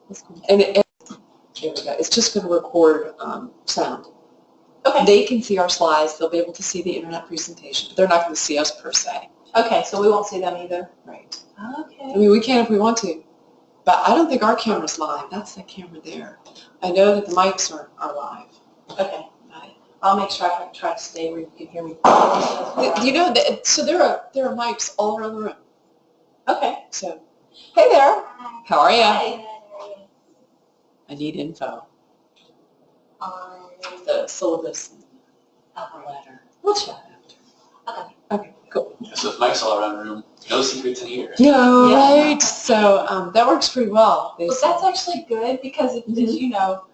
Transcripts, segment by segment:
That's cool. And there we go. It's just going to record sound. Okay. They can see our slides. They'll be able to see the internet presentation, but they're not going to see us per se. Okay, so we won't see them either. Right. Okay. I mean, we can if we want to, but I don't think our camera's live. That's the camera there. I know that the mics are live. Okay. I'll make sure I try to stay where you can hear me. You know, so there are mics all around the room. Okay. So, hey there. How are you? Hi. I need info On the syllabus of the letter. We'll chat after. Okay. Okay, cool. Yeah, so with mics all around the room, no secrets in here. No, Yeah. right? So that works pretty well. But that's actually good because, as you know,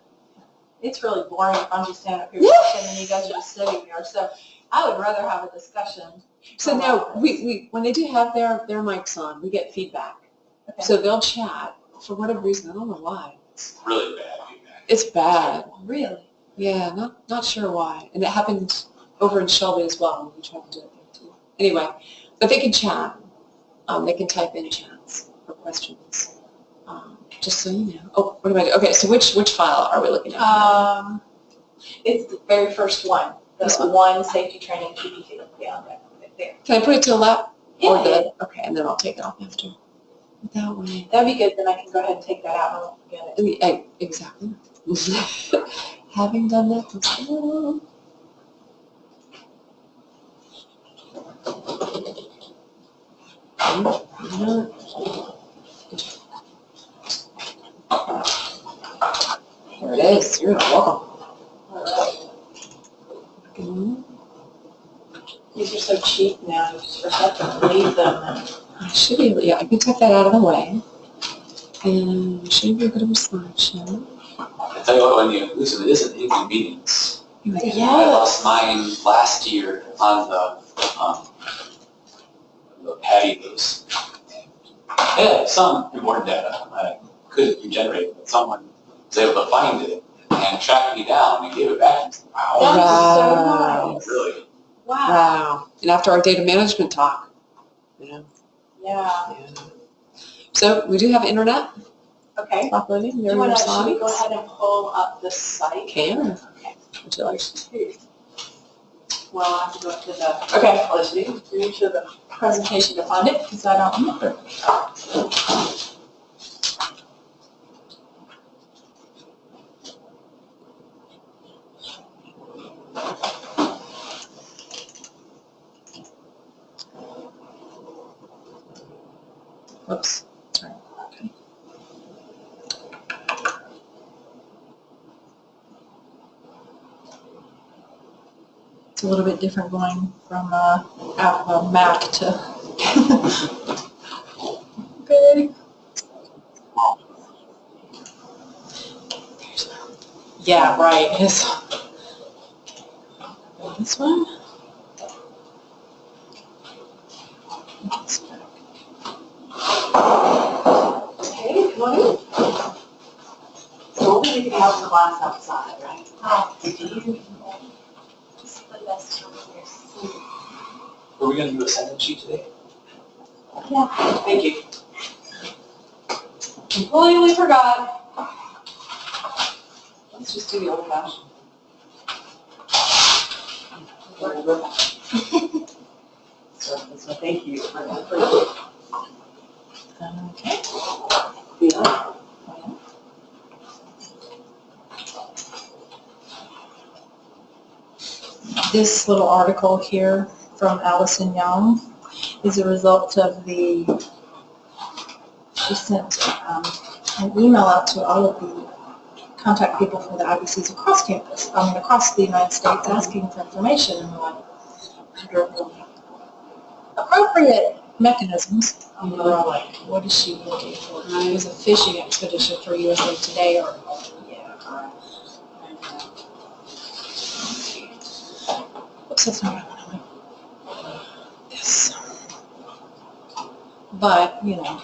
it's really boring if I'm just standing up here talking and you guys are just sitting there. So I would rather have a discussion. So now, we when they do have their mics on, we get feedback. Okay. So they'll chat for whatever reason. I don't know why. It's really bad feedback. It's bad. Really? Yeah, not sure why. And it happened over in Shelby as well when we tried to do it there too. Anyway, but they can chat. They can type in chats or questions. Just so you know. Oh, what am I doing? Okay, so which file are we looking at? It's the very first one. The This one? one safety training PPT. Yeah, there. Can I put it to the left? Or Yeah. okay, and then I'll take it off after. That way. That'd be good. Then I can go ahead and take that out and I won't forget it. Exactly. Having done that before. Here it is. You're welcome. These are so cheap now. You just forget to leave them. I should be, yeah, I can take that out of the way. And should be a bit of a slideshow. I tell you what, when you lose it, it is an inconvenience. Here we go. Yeah. I lost mine last year on the patios. Yeah, some important data I couldn't regenerate, but someone was able to find it and track me down and give it back. Wow. That's so nice. Really? Wow. Wow. And after our data management talk, you know. Yeah. So we do have internet Okay. uploading. Do There you are want your to should we go slides. ahead and pull up the site? Can. Okay. Would you like Two. Well, I have to go up to the, okay, I'll let you do to the presentation to find it because I don't remember. Whoops. Sorry. Okay. It's a little bit different going from out of a Mac to big. Yeah, right. It's this one. Okay, come on in. So we're going to have the glass outside, right? Were we going to do a sentence sheet today? Yeah. Thank you. Completely forgot. Let's just do the old fashioned. So thank you for that. Okay. Yeah. This little article here from Allison Young is a result of she sent an email out to all of the contact people for the IBCs across campus, across the United States, asking for information and under appropriate mechanisms. We're all like, what is she looking for? It was a fishing expedition for USA Today or, yeah. Oops, that's not what I want. Yes. But, you know.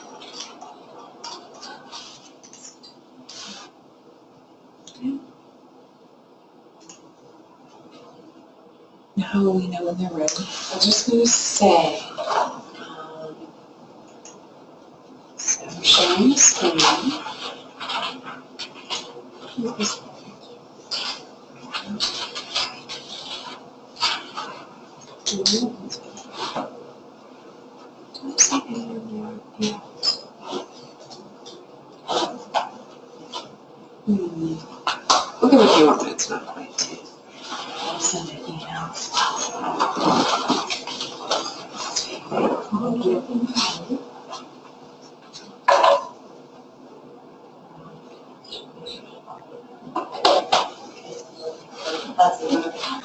Now we know when they're ready. I'm just going to say, so I'm sharing the screen. We'll give it a few more minutes, not quite two. I'll send an email.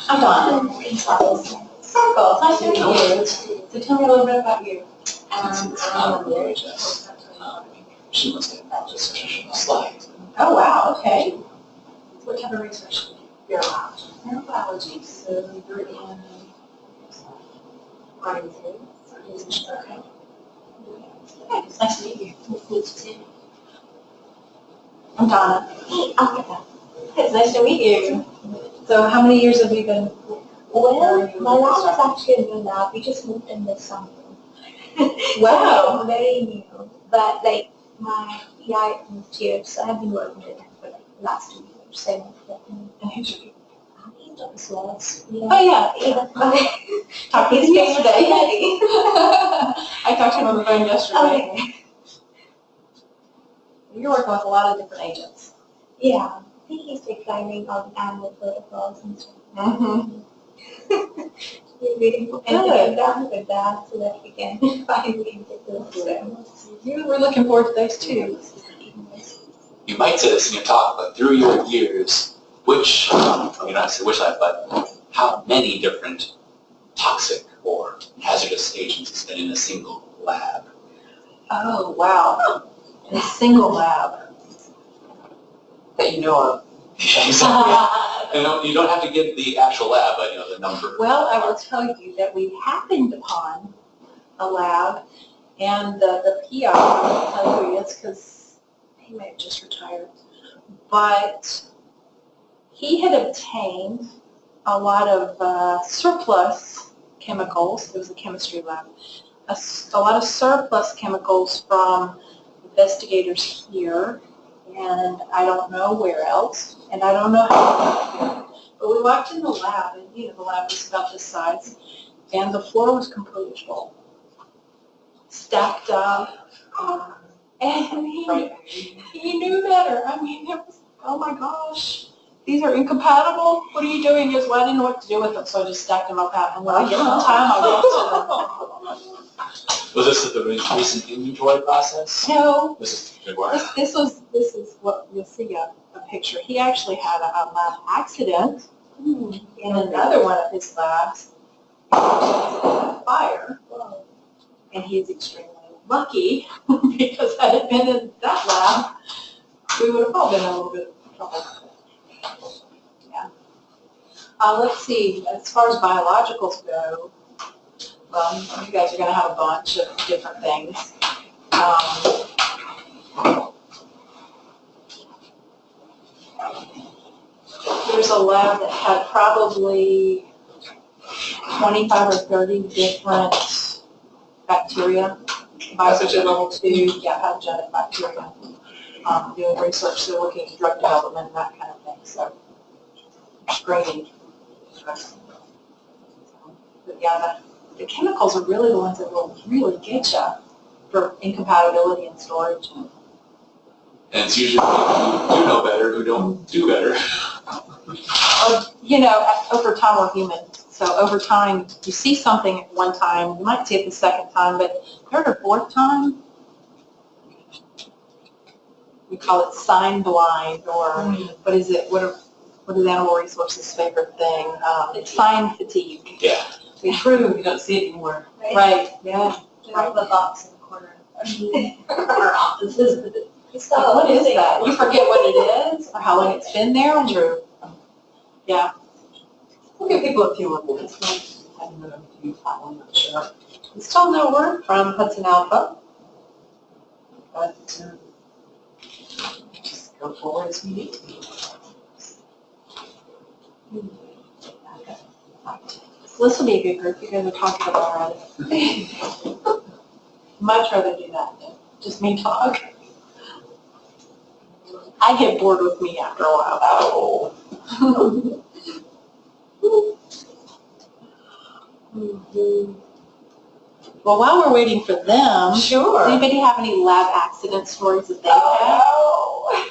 I'm Donna. Circle, nice to meet you. So tell me a little bit about you. She must have just slides. Oh, wow, okay. What type of research? Neurobiology. So you're in writing theory? Okay. Okay, it's nice to meet you. I'm Donna. It's nice to meet you. So how many years have you been? Well, my lab is actually a new lab. We just moved in this summer. Wow. So very new. But like my PI moved here, so I've been working with them for like the last 2 years. So And who's your people? I'm into as well. Oh, yeah. Talked to his yesterday. I talked to him on the phone yesterday. Okay. You're working with a lot of different agents. Yeah. I think he's declining all the animal protocols and stuff. Mm-hmm. We're waiting for him to get done with that so that we can finally get those. We're looking forward to those too. You might say this in your talk, but through your years, which, not say which lab, but how many different toxic or hazardous agents has been in a single lab? Oh, wow. In a single lab. That you know of. Yeah, exactly. You don't have to give the actual lab, but the number. Well, I will tell you that we happened upon a lab, and the PI, I won't tell you who he is because he may have just retired, but he had obtained a lot of surplus chemicals. It was a chemistry lab. A lot of surplus chemicals from investigators here, and I don't know where else, and I don't know how. But we walked in the lab, and the lab was about this size, and the floor was completely full, stacked up, and he knew better. I mean, it was, oh my gosh, these are incompatible. What are you doing? He goes, well, I didn't know what to do with them, so I just stacked them up out, and when I get on time, I'll go to them. Was this the recent inventory process? No. This is good. This is what you'll see a picture. He actually had a lab accident in another one of his labs. Fire, and he's extremely lucky because had it been in that lab, we would have all been in a little bit of trouble. Yeah. Let's see. As far as biologicals go, well, you guys are going to have a bunch of different things. There's a lab that had probably 25 or 30 different bacteria, biology level 2, pathogenic bacteria, doing research, so looking at drug development and that kind of thing, so screening. But yeah, the chemicals are really the ones that will really get you for incompatibility and storage. And it's usually people who do know better who don't do better. Over time we're human. So over time, you see something at one time, you might see it the second time, but third or fourth time, we call it sign blind, or what is it? What is Animal Resources' favorite thing? It's sign fatigue. Yeah. It's true. You don't see it anymore. Right. Yeah. We have a box in the corner of our offices. So what is that? You forget what it is or how long it's been there. True. Yeah. We'll give people a few more minutes. I don't know if you follow, I'm not sure. Still no word from Hudson Alpha. But just go forward as we need to be. So this will be a good group. You guys are talking about already. Much rather do that than just me talk. I get bored with me after a while. Oh. Well, while we're waiting for them, Sure. does anybody have any lab accident stories that they have? Oh,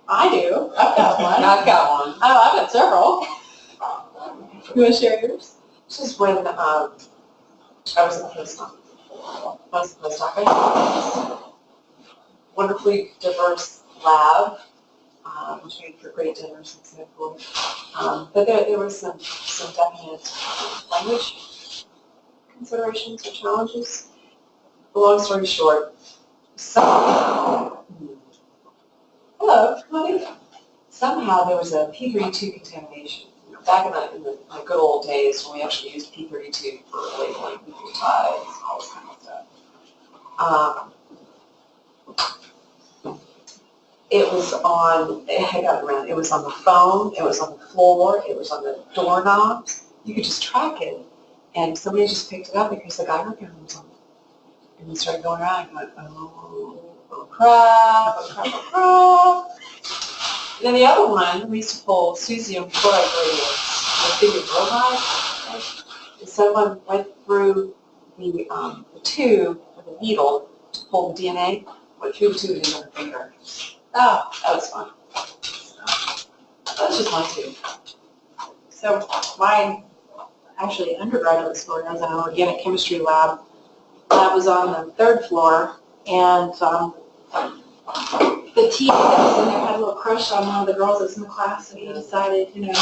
I do. I've got one. I've got one. Oh, I've got several. You want to share yours? This is when I was a postdoc. I had this wonderfully diverse lab, which made for great dinners and so forth. But there was some definite language considerations or challenges. The long story short, somehow there was a P32 contamination. Back in the good old days when we actually used P32 for labeling nucleotides and all this kind of stuff. It was on, I got it around, it was on the phone, it was on the floor, it was on the doorknobs. You could just track it. And somebody just picked it up because the Geiger counter was on it. And we started going around and going, oh crap. And then the other one, we used to pull cesium chloride gradients with big bromide. And someone went through the tube with a needle to pull the DNA, went through the tube and into her finger. Oh, that was fun. That's just one too. So my actually undergraduate story, I was in an organic chemistry lab. That was on the 3rd floor, and the TA that was in there had a little crush on one of the girls that's in the class, and he decided, you know,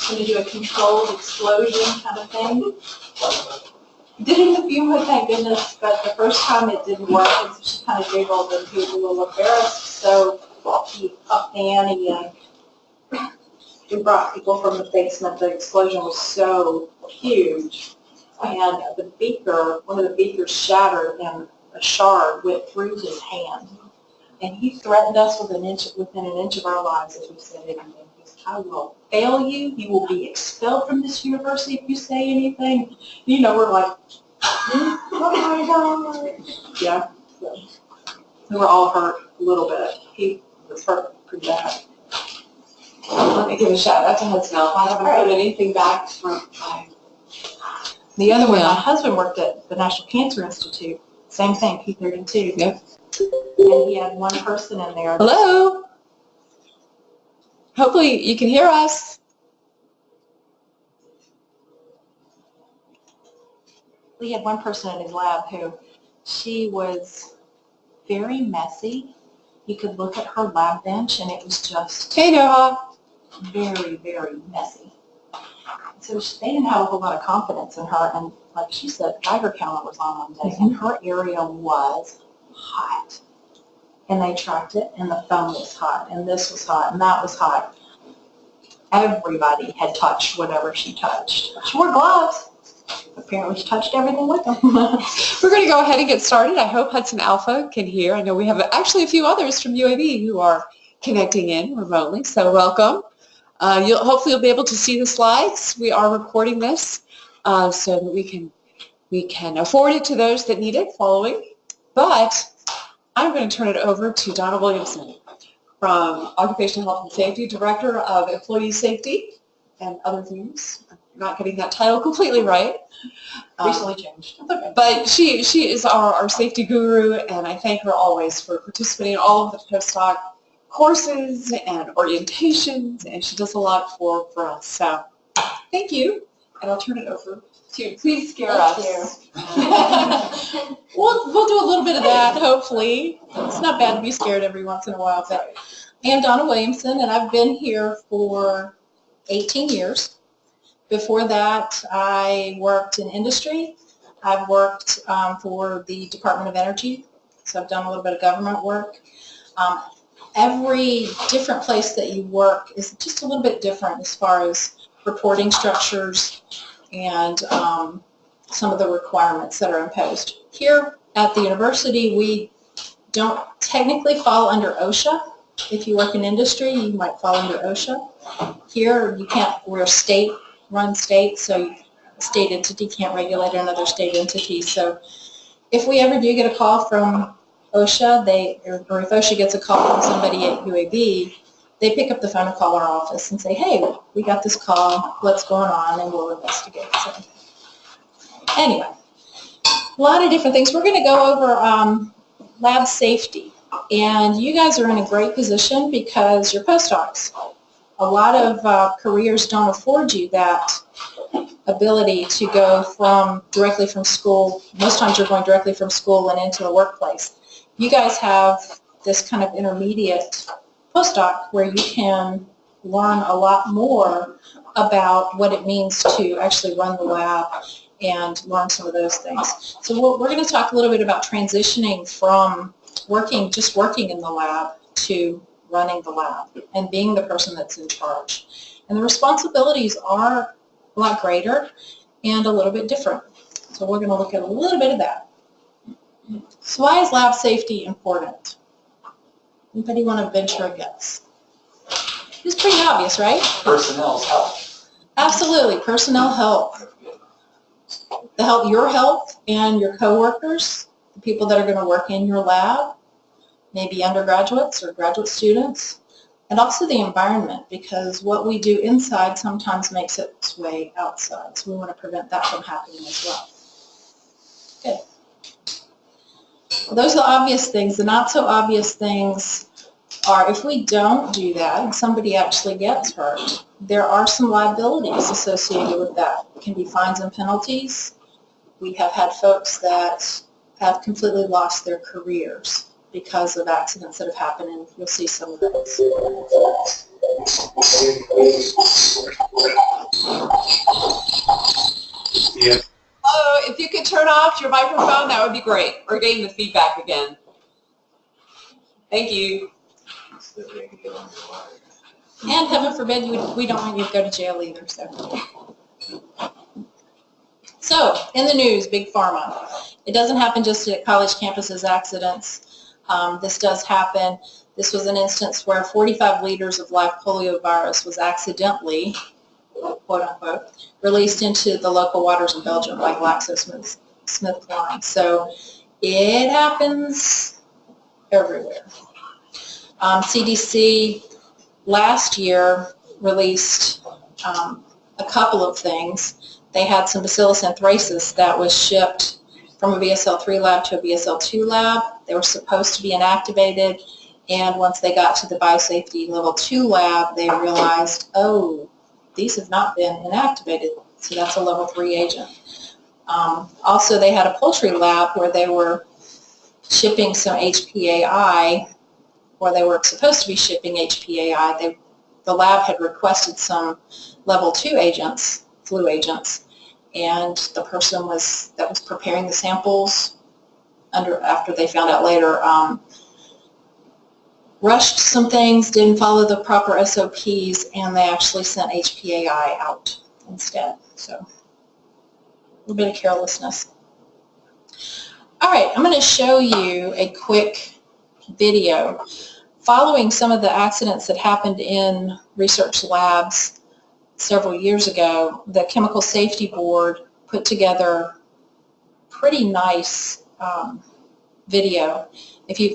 to do a controlled explosion kind of thing. Did it in the fume hood, thank goodness, but the first time it didn't work, and so she kind of giggled and he was a little embarrassed, so he upped the ante and we brought people from the basement. The explosion was so huge, and the beaker, one of the beakers shattered and a shard went through his hand. And he threatened us within an inch of our lives if we said anything. He said, I will fail you. You will be expelled from this university if you say anything. You know, we're like, oh my God. Yeah. So we were all hurt a little bit. He was hurt pretty bad. Let me give a shout out to Hudson Alpha. I haven't heard anything back from the other one, my husband worked at the National Cancer Institute. Same thing, P32. Yep. And he had one person in there. Hello? Hopefully you can hear us. We had one person in his lab who, she was very messy. You could look at her lab bench and it was just very, very messy. So they didn't have a whole lot of confidence in her, and like she said, the Geiger counter was on one day, and her area was hot. And they tracked it, and the phone was hot, and this was hot, and that was hot. Everybody had touched whatever she touched. She wore gloves. Apparently she touched everything with them. We're going to go ahead and get started. I hope Hudson Alpha can hear. I know we have actually a few others from UAB who are connecting in remotely, so welcome. Hopefully you'll be able to see the slides. We are recording this so that we can afford it to those that need it following. But I'm going to turn it over to Donna Williamson from Occupational Health and Safety, Director of Employee Safety and other things. I'm not getting that title completely right. Recently changed. But she is our safety guru, and I thank her always for participating in all of the postdoc courses and orientations, and she does a lot for us. So thank you, and I'll turn it over to you. Please scare us. We'll do a little bit of that, hopefully. It's not bad to be scared every once in a while. But I'm Donna Williamson, and I've been here for 18 years. Before that, I worked in industry. I've worked for the Department of Energy, so I've done a little bit of government work. Every different place that you work is just a little bit different as far as reporting structures and some of the requirements that are imposed. Here at the university, we don't technically fall under OSHA. If you work in industry, you might fall under OSHA. Here, you can't, we're a state-run state, so a state entity can't regulate another state entity. So if we ever do get a call from OSHA, or if OSHA gets a call from somebody at UAB, they pick up the phone and call our office and say, hey, we got this call, what's going on, and we'll investigate. So anyway, a lot of different things. We're going to go over lab safety. And you guys are in a great position because you're postdocs. A lot of careers don't afford you that ability to go directly from school. Most times you're going directly from school and into the workplace. You guys have this kind of intermediate postdoc where you can learn a lot more about what it means to actually run the lab and learn some of those things. So we're going to talk a little bit about transitioning from just working in the lab to running the lab and being the person that's in charge. And the responsibilities are a lot greater and a little bit different. So we're going to look at a little bit of that. So why is lab safety important? Anybody want to venture a guess? It's pretty obvious, right? Personnel's health. Absolutely, personnel health. Your health and your coworkers, the people that are going to work in your lab, maybe undergraduates or graduate students, and also the environment, because what we do inside sometimes makes its way outside. So we want to prevent that from happening as well. Good. Well, those are the obvious things. The not so obvious things are if we don't do that and somebody actually gets hurt, there are some liabilities associated with that. It can be fines and penalties. We have had folks that have completely lost their careers because of accidents that have happened, and you'll see some of those. Yeah. Oh, if you could turn off your microphone, that would be great. We're getting the feedback again. Thank you. And heaven forbid, we don't want you to go to jail either. So, in the news, big pharma. It doesn't happen just at college campuses, accidents. This does happen. This was an instance where 45 liters of live poliovirus was accidentally, quote unquote, released into the local waters in Belgium by GlaxoSmithKline. So it happens everywhere. CDC last year released a couple of things. They had some Bacillus anthracis that was shipped from a BSL-3 lab to a BSL-2 lab. They were supposed to be inactivated, and once they got to the biosafety level 2 lab, they realized, oh, these have not been inactivated, so that's a level 3 agent. Also, they had a poultry lab where they were shipping some HPAI, or they were supposed to be shipping HPAI. The lab had requested some level 2 agents, flu agents, and the person that was preparing the samples after they found out later rushed some things, didn't follow the proper SOPs, and they actually sent HPAI out instead. So a little bit of carelessness. All right, I'm going to show you a quick video following some of the accidents that happened in research labs several years ago. The Chemical Safety Board put together pretty nice video.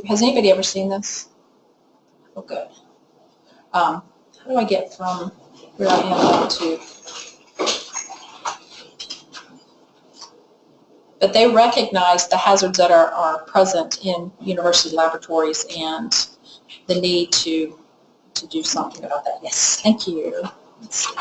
Has anybody ever seen this? Oh, good. How do I get from where I am to? But they recognize the hazards that are present in university laboratories and the need to do something about that. Yes, thank you. Let's see.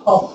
Oh.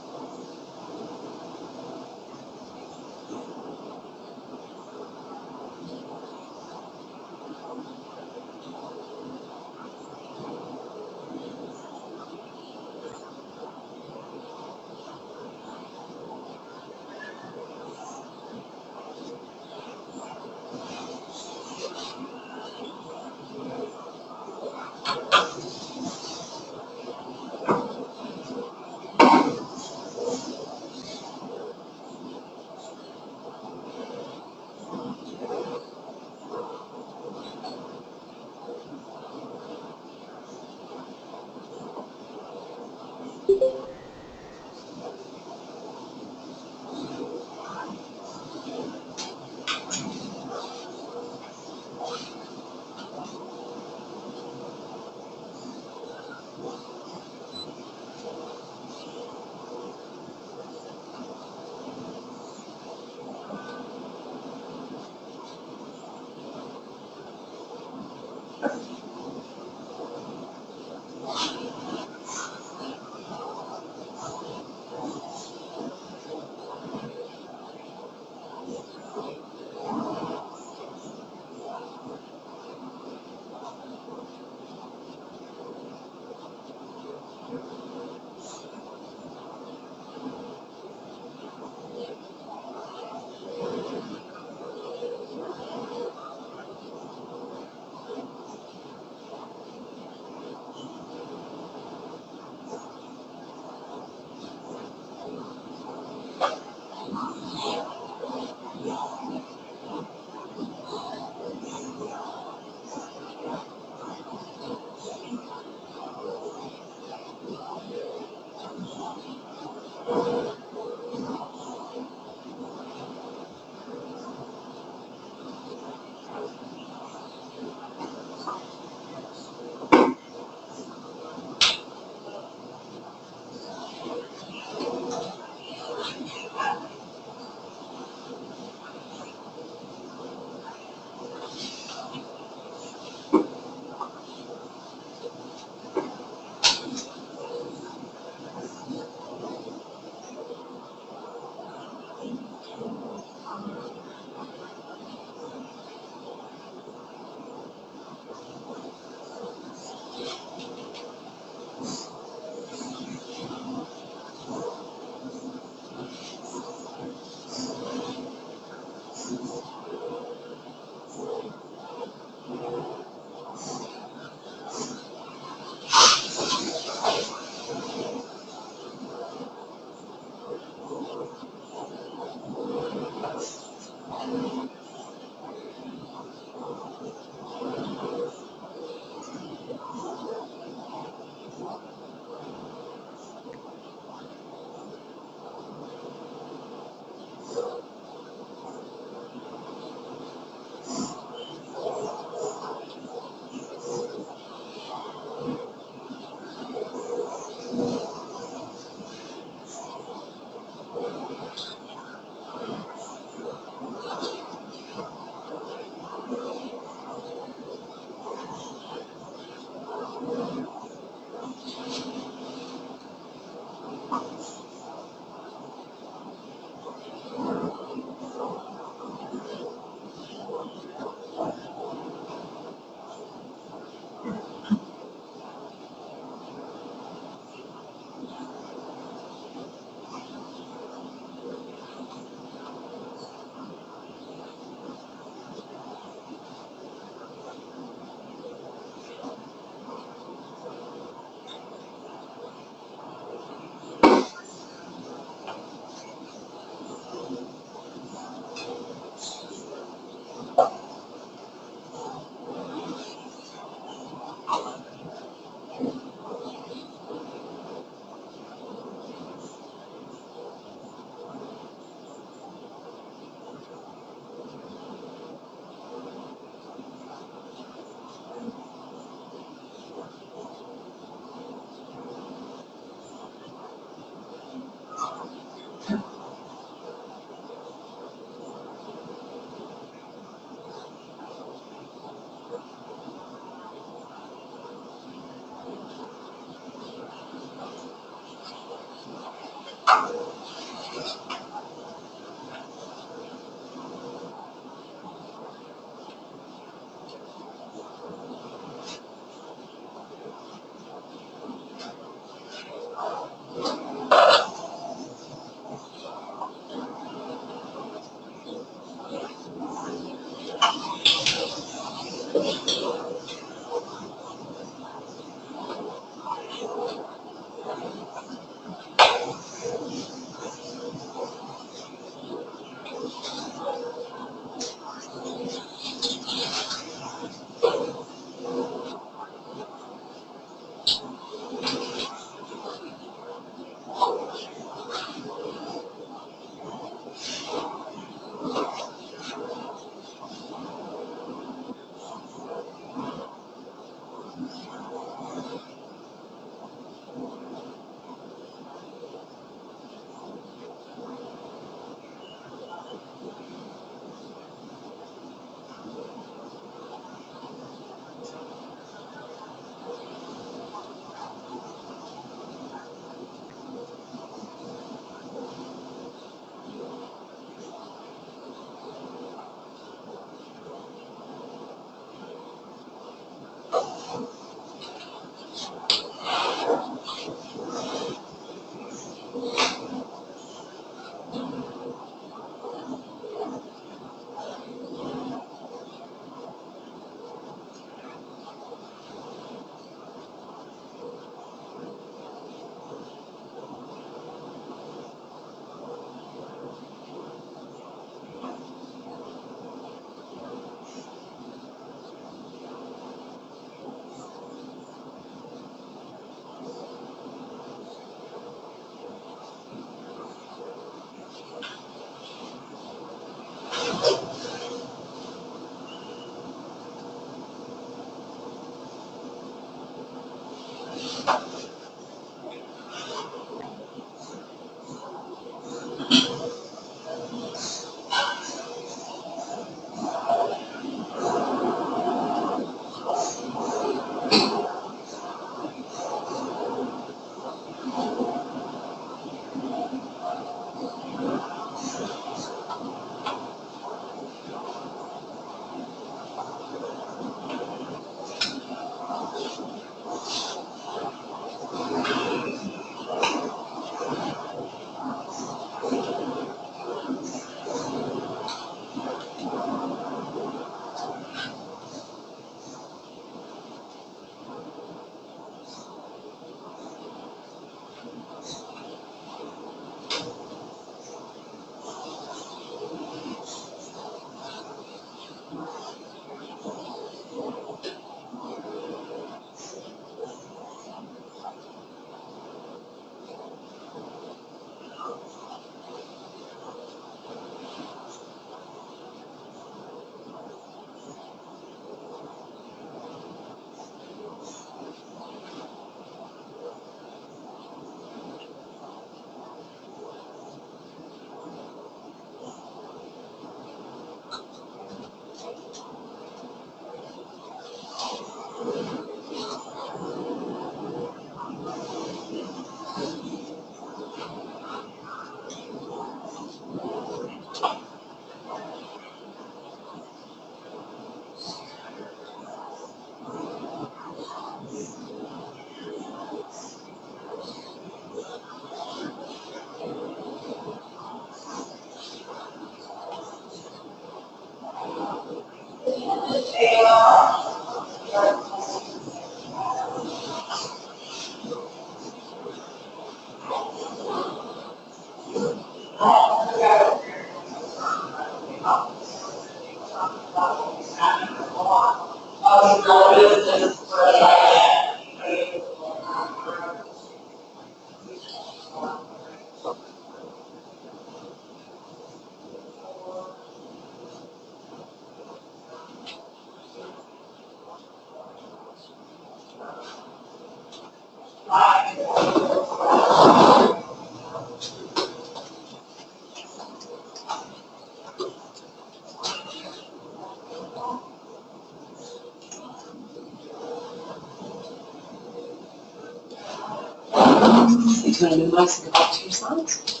you want to minimize and go back to your slides?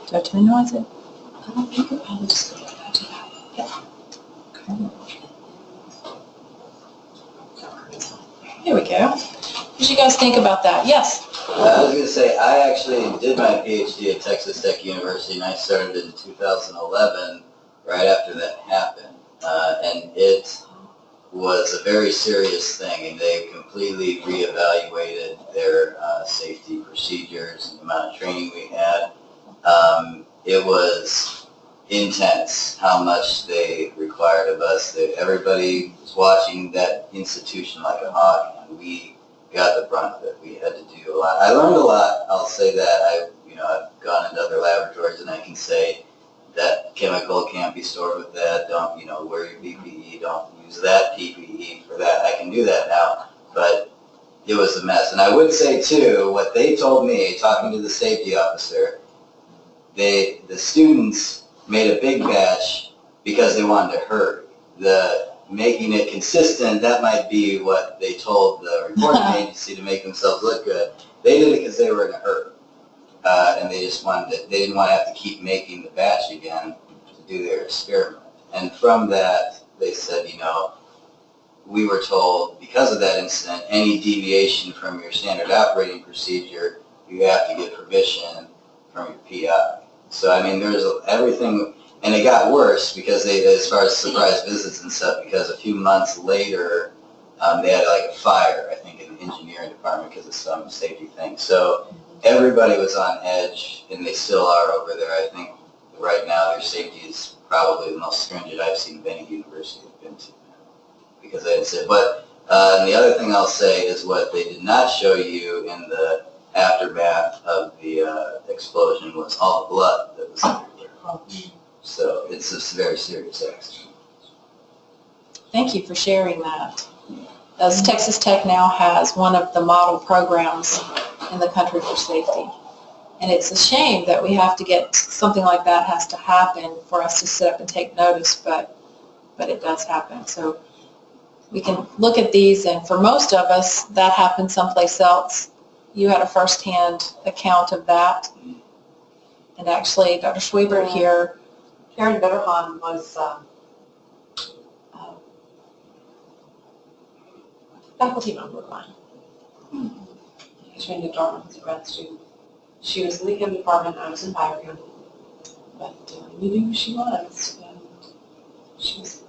Do I have to minimize it? You could probably just go back to that. Yeah. Okay. Here we go. What did you guys think about that? Yes? I was going to say, I actually did my PhD at Texas Tech University, and I started in 2011, right after that happened. And it was a very serious thing, and they completely reevaluated their safety procedures and the amount of training we had. It was intense how much they required of us. Everybody was watching that institution like a hawk, and we got the brunt of it. We had to do a lot. I learned a lot. I'll say that. I've gone into other laboratories, and I can say that chemical can't be stored with that. Don't, wear your PPE. Don't use that PPE for that. I can do that now, but it was a mess. And I would say too, what they told me, talking to the safety officer, the students made a big batch because they wanted to hurry. Making it consistent, that might be what they told the reporting agency to make themselves look good. They did it because they were in a hurry. And they just they didn't want to have to keep making the batch again to do their experiment. And from that, they said, we were told because of that incident, any deviation from your standard operating procedure, you have to get permission from your PI. So, I mean, there's everything, and it got worse because as far as surprise visits and stuff, because a few months later, they had like a fire, I think, in the engineering department because of some safety thing. So everybody was on edge, and they still are over there. I think right now their safety is probably the most stringent I've seen of any university I've been to. Because I said, but and the other thing I'll say is what they did not show you in the aftermath of the explosion was all the blood that was everywhere. So it's a very serious accident. Thank you for sharing that. As Texas Tech now has one of the model programs in the country for safety. And it's a shame that we have to get something like that has to happen for us to sit up and take notice, but it does happen. So we can look at these, and for most of us, that happened someplace else. You had a firsthand account of that. And actually, Dr. Schwiebert here. Karen Betterhahn was faculty member of mine. I trained at Dartmouth as a grad student. She was in the chem department, I was in biochem. But we knew who she was, and she was,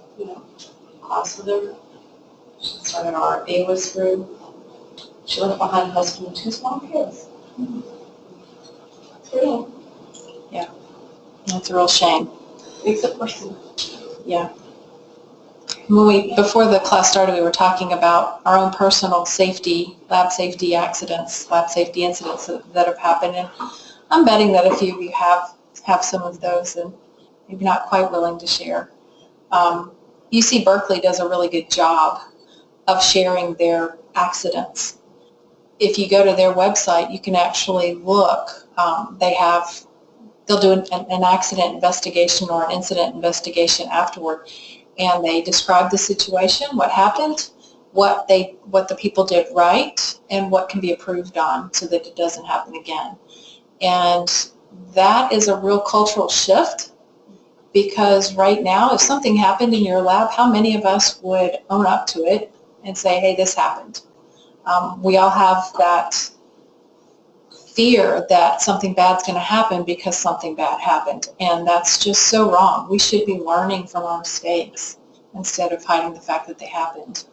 class with her. She started our AWIS group. She left behind a husband and 2 small kids. It's real. Yeah, that's a real shame. Makes it personal. Yeah. Before the class started, we were talking about our own personal safety, lab safety accidents, lab safety incidents that have happened, and I'm betting that a few of you have some of those and maybe not quite willing to share. UC Berkeley does a really good job of sharing their accidents. If you go to their website, you can actually look. They'll do an accident investigation or an incident investigation afterward, and they describe the situation, what happened, what the people did right, and what can be improved on so that it doesn't happen again. And that is a real cultural shift, because right now, if something happened in your lab, how many of us would own up to it and say, hey, this happened? We all have that fear that something bad's going to happen because something bad happened, and that's just so wrong. We should be learning from our mistakes instead of hiding the fact that they happened.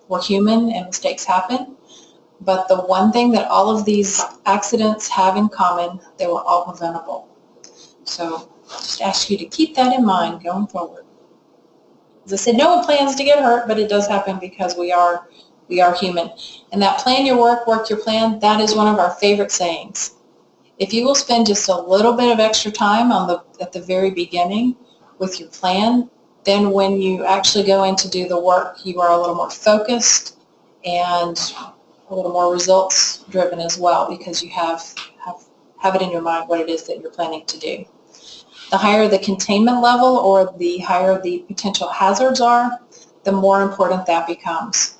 We're human and mistakes happen, but the one thing that all of these accidents have in common, they were all preventable. So just ask you to keep that in mind going forward. As I said, no one plans to get hurt, but it does happen because we are human. And that plan your work, work your plan, that is one of our favorite sayings. If you will spend just a little bit of extra time at the very beginning with your plan, then when you actually go in to do the work, you are a little more focused and a little more results driven as well, because you have it in your mind what it is that you're planning to do. The higher the containment level or the higher the potential hazards are, the more important that becomes,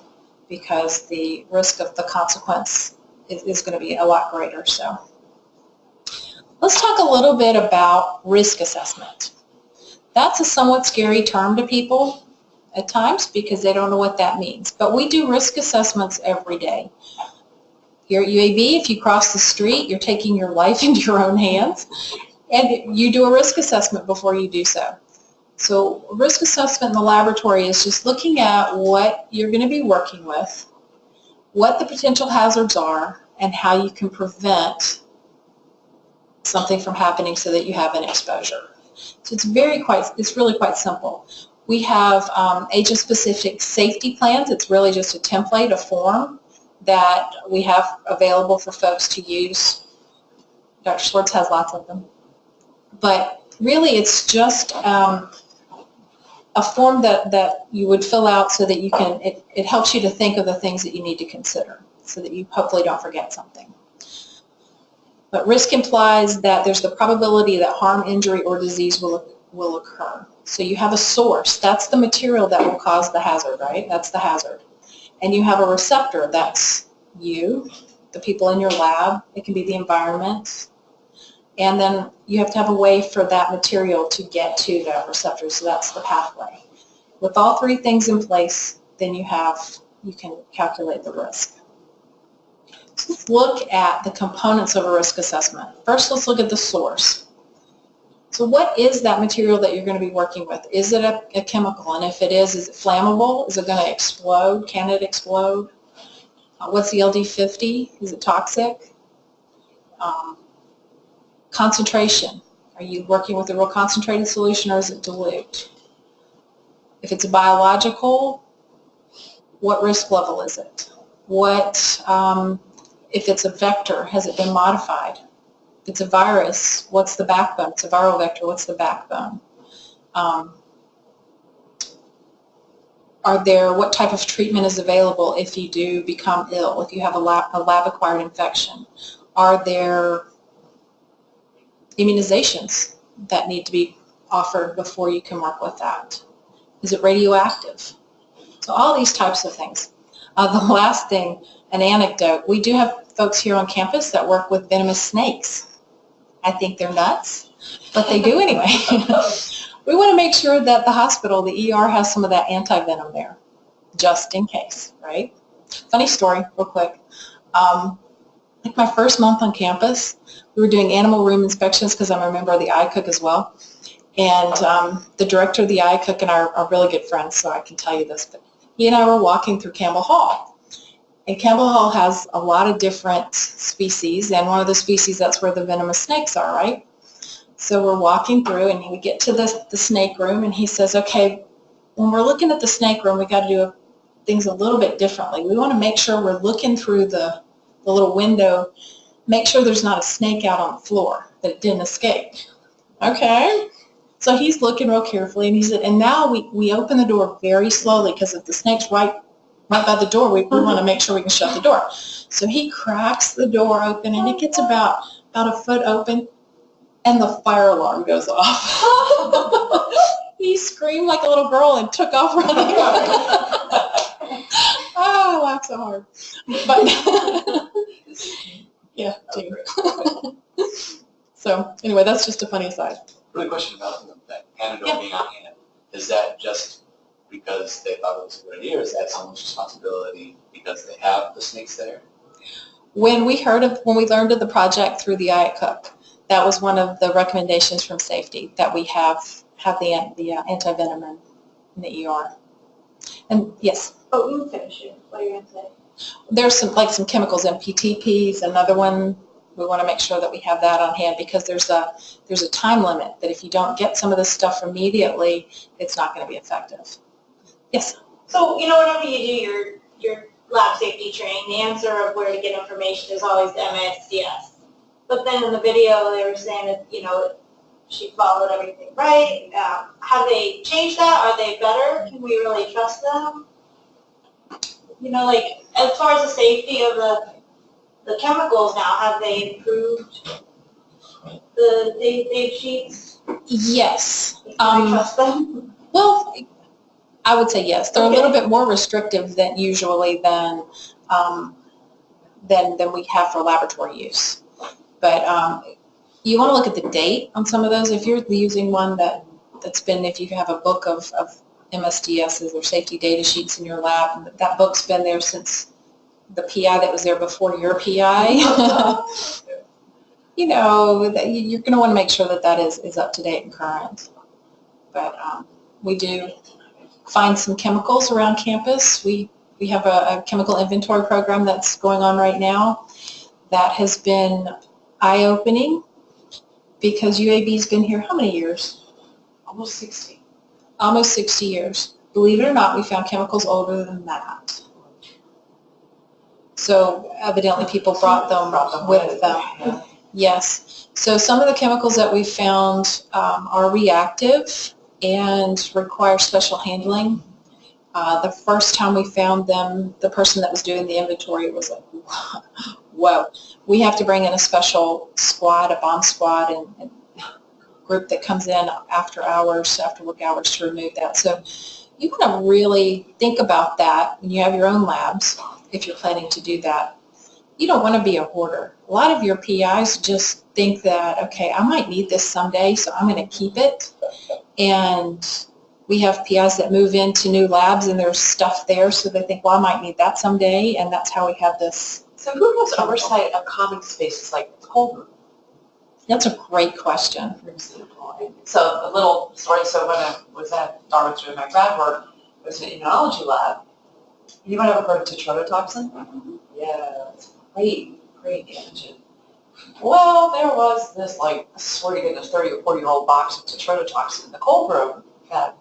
because the risk of the consequence is going to be a lot greater. So Let's talk a little bit about risk assessment. That's a somewhat scary term to people at times because they don't know what that means. But we do risk assessments every day. Here at UAB, if you cross the street, you're taking your life into your own hands, and you do a risk assessment before you do so. So risk assessment in the laboratory is just looking at what you're going to be working with, what the potential hazards are, and how you can prevent something from happening so that you have an exposure. So it's really quite simple. We have agent-specific safety plans. It's really just a template, a form that we have available for folks to use. Dr. Schwartz has lots of them. But really it's just a form that you would fill out so that you can, it helps you to think of the things that you need to consider so that you hopefully don't forget something. But risk implies that there's the probability that harm, injury, or disease will occur. So you have a source. That's the material that will cause the hazard, right? That's the hazard. And you have a receptor. That's you, the people in your lab. It can be the environment. And then you have to have a way for that material to get to that receptor. So that's the pathway. With all three things in place, then you can calculate the risk. So let's look at the components of a risk assessment. First, let's look at the source. So what is that material that you're going to be working with? Is it a chemical? And if it is it flammable? Is it going to explode? Can it explode? What's the LD50? Is it toxic? Concentration. Are you working with a real concentrated solution or is it dilute? If it's a biological, what risk level is it? If it's a vector, has it been modified? If it's a virus, what's the backbone? It's a viral vector, what's the backbone? What type of treatment is available if you do become ill, if you have a lab-acquired infection? Are there immunizations that need to be offered before you can work with that? Is it radioactive? So all these types of things. The last thing, an anecdote. We do have folks here on campus that work with venomous snakes. I think they're nuts, but they do anyway. We want to make sure that the hospital, the ER, has some of that anti-venom there, just in case, right? Funny story, real quick. Like my first month on campus, we were doing animal room inspections because I'm a member of the ICOOK as well. And the director of the ICOOK and I are really good friends, so I can tell you this. But he and I were walking through Campbell Hall. And Campbell Hall has a lot of different species, and one of the species, that's where the venomous snakes are, right? So we're walking through, and we get to the snake room, and he says, okay, when we're looking at the snake room, we got to do things a little bit differently. We want to make sure we're looking through the little window, make sure there's not a snake out on the floor, that it didn't escape. Okay. So he's looking real carefully, and he said, and now we open the door very slowly, because if the snake's right by the door, we want to make sure we can shut the door. So he cracks the door open, and it gets about a foot open, and the fire alarm goes off. He screamed like a little girl and took off running. Oh, I laughed so hard. But yeah, too. So anyway, that's just a funny aside. Really question about that antidote being on hand. Is that just because they thought it was a good idea, or is that someone's responsibility because they have the snakes there? When we learned of the project through the ICOOK, that was one of the recommendations from safety, that we have the anti-venom in the ER. And yes? Oh, you finish it. What are you going to say? There's some chemicals, MPTP is another one. We want to make sure that we have that on hand because there's a time limit that if you don't get some of this stuff immediately, it's not going to be effective. Yes? So, whenever you do your lab safety training, the answer of where to get information is always the MSDS. But then in the video, they were saying that, she followed everything right. Have they changed that? Are they better? Can we really trust them? As far as the safety of the chemicals now, have they improved the data sheets? Yes. Can we trust them? Well, I would say yes. They're a little bit more restrictive than usually than we have for laboratory use. But You want to look at the date on some of those. If you're using one that's been, if you have a book of MSDSs or safety data sheets in your lab, that book's been there since the PI that was there before your PI. You know, you're going to want to make sure that is up to date and current. But we do find some chemicals around campus. We have a chemical inventory program that's going on right now that has been eye-opening because UAB's been here how many years? Almost 60. Almost 60 years. Believe it or not, we found chemicals older than that. So evidently people brought them with them. Yeah. Yes. So some of the chemicals that we found are reactive and require special handling. The first time we found them, the person that was doing the inventory was like, whoa, we have to bring in a special squad, a bomb squad, and group that comes in after work hours to remove that. So you want to really think about that when you have your own labs, if you're planning to do that. You don't want to be a hoarder. A lot of your PIs just think that, okay, I might need this someday, so I'm going to keep it. And we have PIs that move into new labs and there's stuff there, so they think, well, I might need that someday, and that's how we have this. So who has oversight of common spaces like the cold room, That's a great question. for example? So a little story, so when I was at Dartmouth doing my grad work, it was an immunology lab. Anyone ever heard of tetrodotoxin? Yeah, it's great antigen. Well, there was this, like, I swear to goodness, 30 or 40-year-old box of tetrodotoxin in the cold room that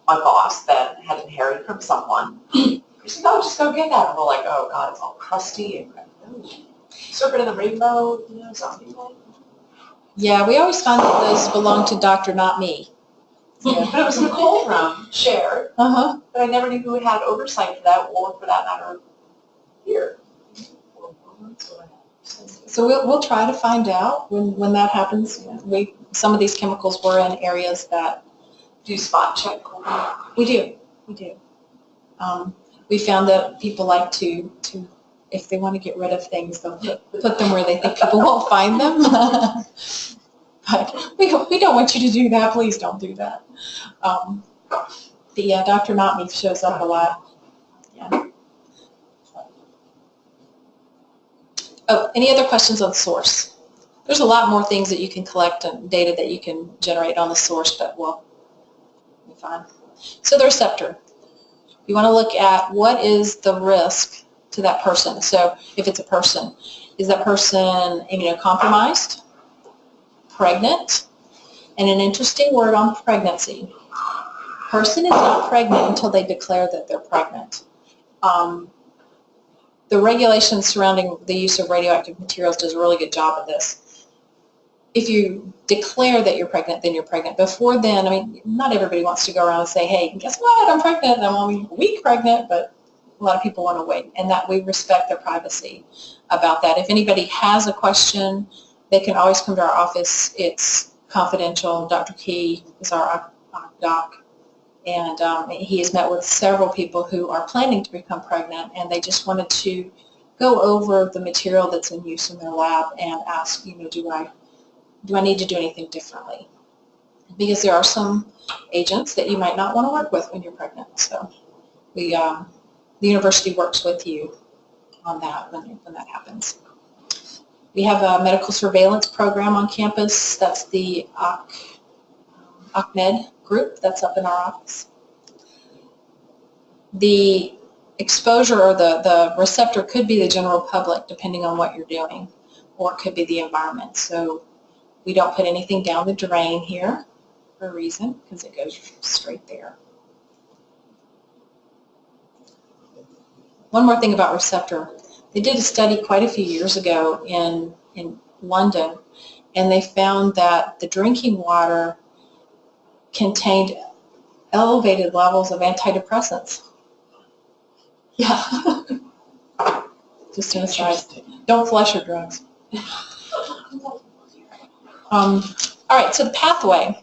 my boss then had inherited from someone. He said, oh, just go get that. And we're like, oh, God, it's all crusty and serpent in the rainbow, zombie like. Yeah, we always find that those belong to Dr. Not Me. Yeah. But it was in the cold room, shared, Uh-huh. but I never knew who had oversight for that, or for that matter, here. So we'll try to find out when that happens. Some of these chemicals were in areas that Do you spot check? we do. We found that people like to if they want to get rid of things, they'll put them where they think people won't find them. But we don't want you to do that. Please don't do that. Yeah, Dr. Not Me shows up a lot. Yeah. Oh, any other questions on source? There's a lot more things that you can collect and data that you can generate on the source, but we'll be fine. So the receptor. You want to look at what is the risk to that person. So if it's a person, is that person immunocompromised, pregnant, and an interesting word on pregnancy. Person is not pregnant until they declare that they're pregnant. The regulations surrounding the use of radioactive materials does a really good job of this. If you declare that you're pregnant, then you're pregnant. Before then, I mean, not everybody wants to go around and say, hey, guess what, I'm pregnant. I'm only a week pregnant, but a lot of people want to wait, and that we respect their privacy about that. If anybody has a question, they can always come to our office. It's confidential. Dr. Key is our doc. And he has met with several people who are planning to become pregnant, and they just wanted to go over the material that's in use in their lab and ask, do I need to do anything differently? Because there are some agents that you might not want to work with when you're pregnant. So the university works with you on that when that happens. We have a medical surveillance program on campus. That's the OCMED group that's up in our office. The exposure or the receptor could be the general public depending on what you're doing, or it could be the environment. So we don't put anything down the drain here for a reason, because it goes straight there. One more thing about receptor. They did a study quite a few years ago in London, and they found that the drinking water contained elevated levels of antidepressants. Yeah. Just an aside. Don't flush your drugs. All right, so the pathway.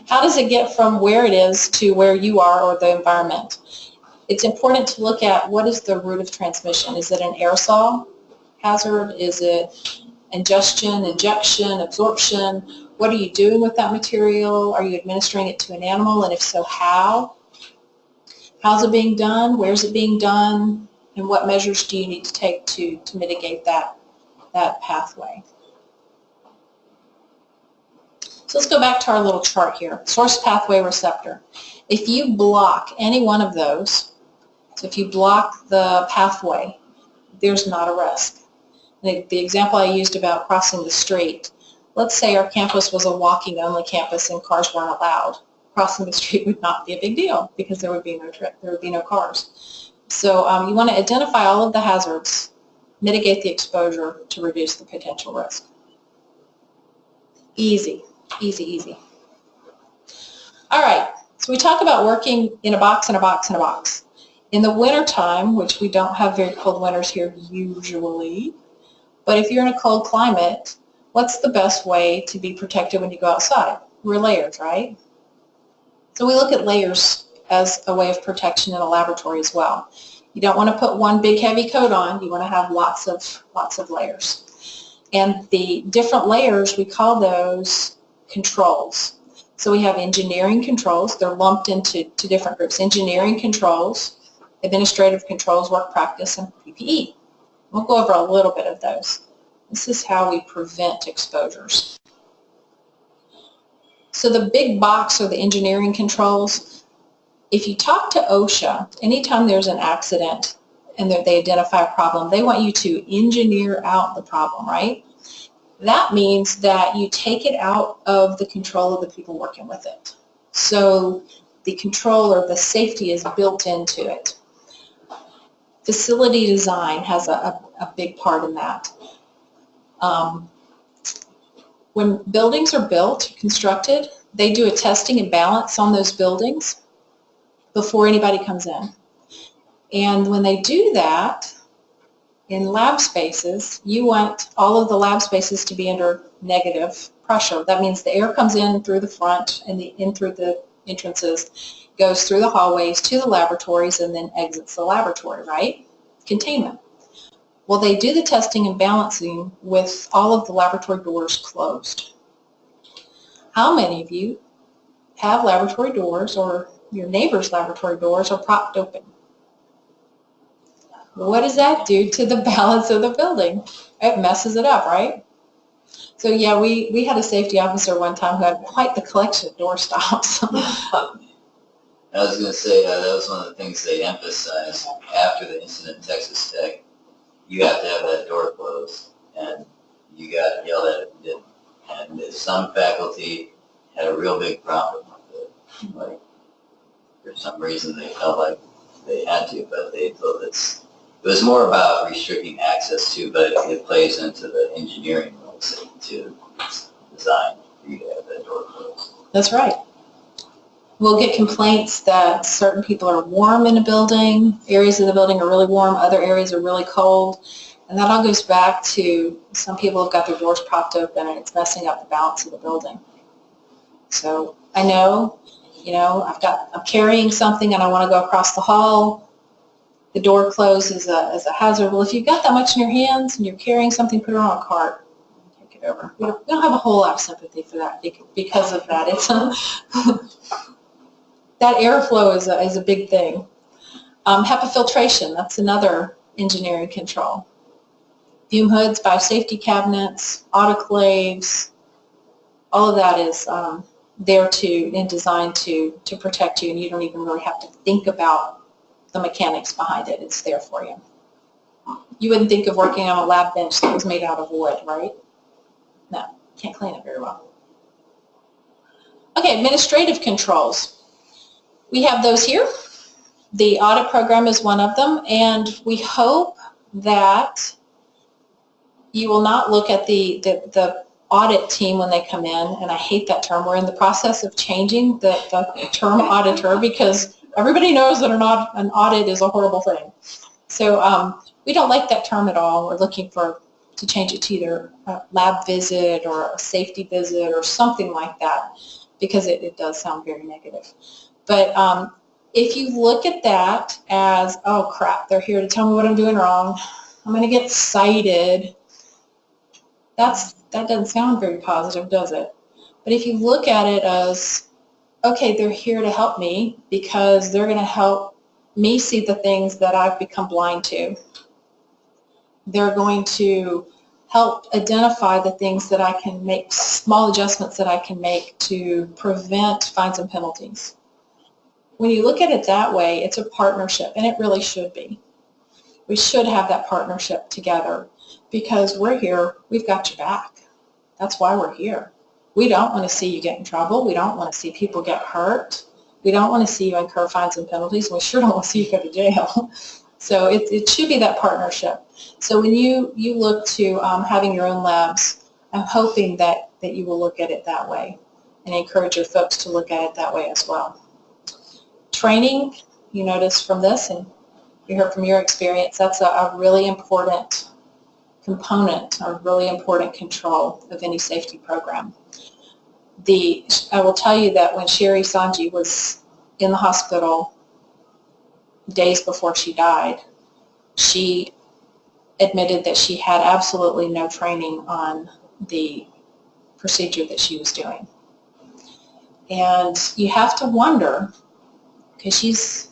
How does it get from where it is to where you are or the environment? It's important to look at what is the route of transmission. Is it an aerosol hazard? Is it ingestion, injection, absorption. What are you doing with that material? Are you administering it to an animal? And if so, how? How's it being done? Where's it being done? And what measures do you need to take to mitigate that pathway? So let's go back to our little chart here. Source, pathway, receptor. If you block any one of those, so if you block the pathway, there's not a risk. The example I used about crossing the street, let's say our campus was a walking-only campus and cars weren't allowed. Crossing the street would not be a big deal because there would be no cars. So you want to identify all of the hazards, mitigate the exposure to reduce the potential risk. Easy, easy, easy. All right, so we talk about working in a box, in a box, in a box. In the wintertime, which we don't have very cold winters here usually, but if you're in a cold climate, what's the best way to be protected when you go outside? We're layers, right? So we look at layers as a way of protection in a laboratory as well. You don't want to put one big heavy coat on. You want to have lots of layers. And the different layers, we call those controls. So we have engineering controls. They're lumped into two different groups. Engineering controls, administrative controls, work practice, and PPE. We'll go over a little bit of those. This is how we prevent exposures. So the big box are the engineering controls. If you talk to OSHA, anytime there's an accident and they identify a problem, they want you to engineer out the problem, right? That means that you take it out of the control of the people working with it. So the control or the safety is built into it. Facility design has a big part in that. When buildings are built, constructed, they do a testing and balance on those buildings before anybody comes in. And when they do that, in lab spaces, you want all of the lab spaces to be under negative pressure. That means the air comes in through the front and in through the entrances, goes through the hallways to the laboratories, and then exits the laboratory, right? Containment. Well, they do the testing and balancing with all of the laboratory doors closed. How many of you have laboratory doors, or your neighbor's laboratory doors are propped open? What does that do to the balance of the building? It messes it up, right? So yeah, we had a safety officer one time who had quite the collection of door stops. I was going to say that was one of the things they emphasized after the incident in Texas Tech. You have to have that door closed, and you got yelled at if you didn't. And some faculty had a real big problem with it. Like, for some reason they felt like they had to, but they thought it was more about restricting access to, but it plays into the engineering rules to design for you to have that door closed. That's right. We'll get complaints that certain people are warm in a building, areas of the building are really warm, other areas are really cold, and that all goes back to some people have got their doors propped open and it's messing up the balance of the building. So I know, I'm carrying something and I want to go across the hall. The door closed is a hazard. Well, if you've got that much in your hands and you're carrying something, put it on a cart and take it over. We don't have a whole lot of sympathy for that because of that. It's that airflow is a big thing. HEPA filtration, that's another engineering control. Fume hoods, biosafety cabinets, autoclaves, all of that is there and designed to protect you, and you don't even really have to think about the mechanics behind it. It's there for you. You wouldn't think of working on a lab bench that was made out of wood, right? No, can't clean it very well. Okay, administrative controls. We have those here. The audit program is one of them, and we hope that you will not look at the audit team when they come in, and I hate that term. We're in the process of changing the term auditor because everybody knows that an audit is a horrible thing. So we don't like that term at all. We're looking to change it to either a lab visit or a safety visit or something like that because it does sound very negative. But if you look at that as, oh crap, they're here to tell me what I'm doing wrong, I'm going to get cited, That doesn't sound very positive, does it? But if you look at it as, okay, they're here to help me because they're going to help me see the things that I've become blind to. They're going to help identify the things that I can make, small adjustments that I can make to prevent fines and penalties. When you look at it that way, it's a partnership, and it really should be. We should have that partnership together because we're here, we've got your back. That's why we're here. We don't want to see you get in trouble. We don't want to see people get hurt. We don't want to see you incur fines and penalties. We sure don't want to see you go to jail. So it should be that partnership. So when you look to having your own labs, I'm hoping that you will look at it that way and encourage your folks to look at it that way as well. Training, you notice from this, and you heard from your experience, that's a really important component, a really important control of any safety program. I will tell you that when Sherry Sanji was in the hospital days before she died, she admitted that she had absolutely no training on the procedure that she was doing. And you have to wonder, because she's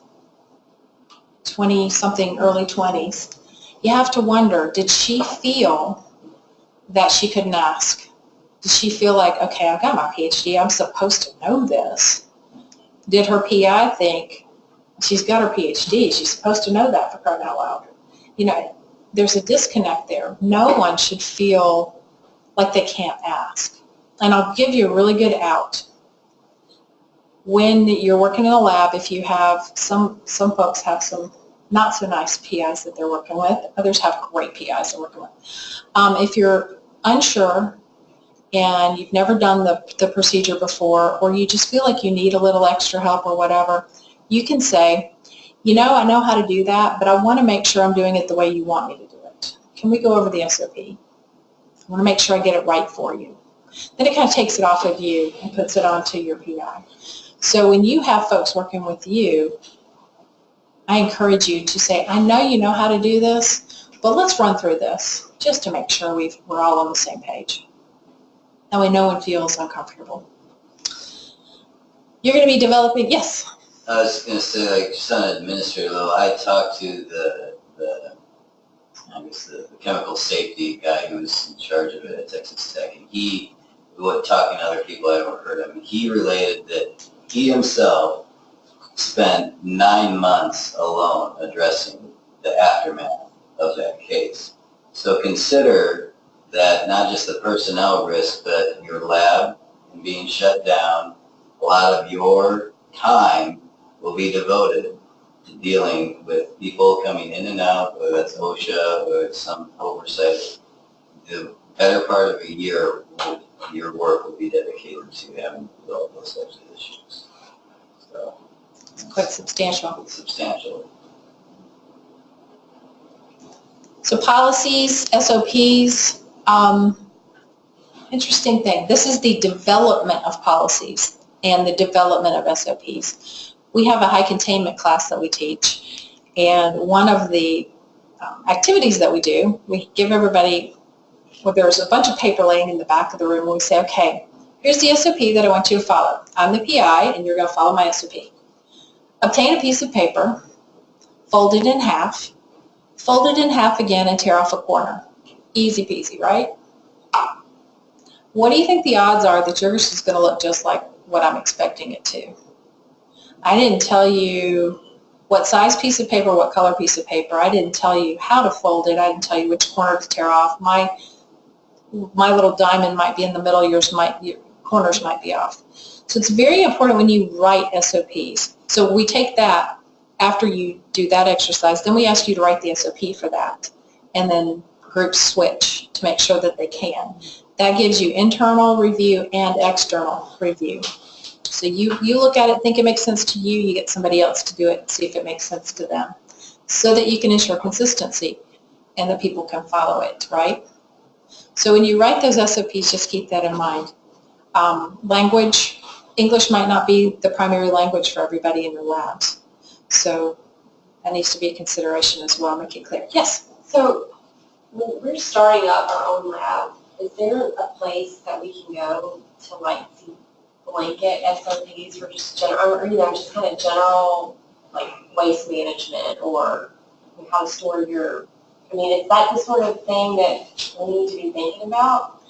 20-something, early 20s, you have to wonder, did she feel that she couldn't ask? Did she feel like, okay, I've got my PhD, I'm supposed to know this? Did her PI think, she's got her PhD, she's supposed to know that, for crying out loud? You know, there's a disconnect there. No one should feel like they can't ask. And I'll give you a really good out. When you're working in a lab, if you have, some folks have some not so nice PIs that they're working with, others have great PIs they're working with. If you're unsure and you've never done the procedure before, or you just feel like you need a little extra help or whatever, you can say, you know, I know how to do that, but I want to make sure I'm doing it the way you want me to do it. Can we go over the SOP? I want to make sure I get it right for you. Then it kind of takes it off of you and puts it onto your PI. So when you have folks working with you, I encourage you to say, I know you know how to do this, but let's run through this just to make sure we're all on the same page. That way no one feels uncomfortable. You're going to be developing, yes? I was going to say, like, just on an administrative level, I talked to the chemical safety guy who was in charge of it at Texas Tech, and he, talking to other people, I overheard him, he related that he himself spent 9 months alone addressing the aftermath of that case. So consider that not just the personnel risk, but your lab and being shut down, a lot of your time will be devoted to dealing with people coming in and out, whether that's OSHA or it's some oversight. The better part of a year, your work will be dedicated to having developed those types of issues. So it's quite substantial. It's substantial. So policies, SOPs, interesting thing. This is the development of policies and the development of SOPs. We have a high containment class that we teach, and one of the activities that we do, we give everybody, well, there's a bunch of paper laying in the back of the room, and we say, okay, here's the SOP that I want you to follow. I'm the PI, and you're going to follow my SOP. Obtain a piece of paper, fold it in half again, and tear off a corner. Easy peasy, right? What do you think the odds are that yours is going to look just like what I'm expecting it to? I didn't tell you what size piece of paper, what color piece of paper. I didn't tell you how to fold it. I didn't tell you which corner to tear off. My little diamond might be in the middle. Your corners might be off. So it's very important when you write SOPs. So we take that after you do that exercise. Then we ask you to write the SOP for that. And then groups switch to make sure that they can. That gives you internal review and external review. So you look at it, think it makes sense to you, you get somebody else to do it and see if it makes sense to them, so that you can ensure consistency and that people can follow it, right? So when you write those SOPs, just keep that in mind. Language, English might not be the primary language for everybody in your labs. So that needs to be a consideration as well, make it clear. Yes? So we're starting up our own lab is there a place that we can go to like see blanket SOPs for just general, or just kind of general like waste management or how to store your, is that the sort of thing that we need to be thinking about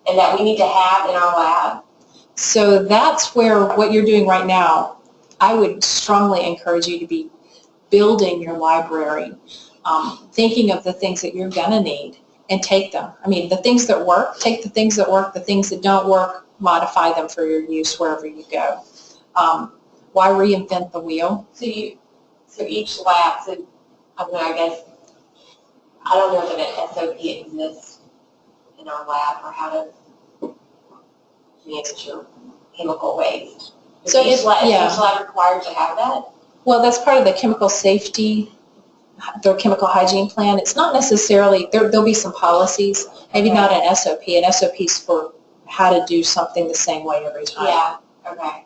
and that we need to have in our lab? So that's where what you're doing right now, I would strongly encourage you to be building your library, thinking of the things that you're going to need and take them. The things that work, take the things that work, the things that don't work, modify them for your use wherever you go. Why reinvent the wheel? So each lab, I guess, I don't know if an SOP exists in our lab or how to manage your chemical waste. So is each lab required to have that? Well, that's part of the chemical safety, their chemical hygiene plan. It's not necessarily, there'll be some policies, maybe not an SOP. An SOP is for how to do something the same way every time. Yeah, okay.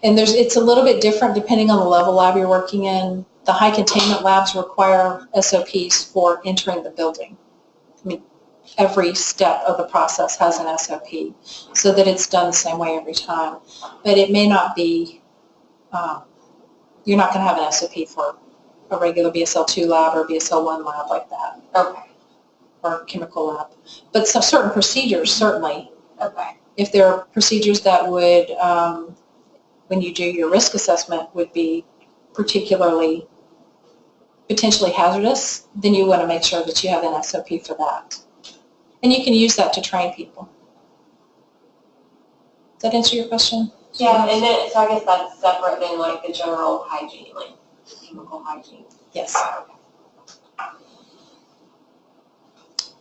And it's a little bit different depending on the level lab you're working in. The high containment labs require SOPs for entering the building. Every step of the process has an SOP so that it's done the same way every time. But it may not be, you're not going to have an SOP for a regular BSL-2 lab or BSL-1 lab like that. Okay. Or chemical lab. But some certain procedures, certainly. Okay. If there are procedures that would, when you do your risk assessment, would be particularly potentially hazardous, then you want to make sure that you have an SOP for that. And you can use that to train people. Does that answer your question? Yeah, and then, so I guess that's separate than like the general hygiene, like chemical hygiene. Yes. Okay.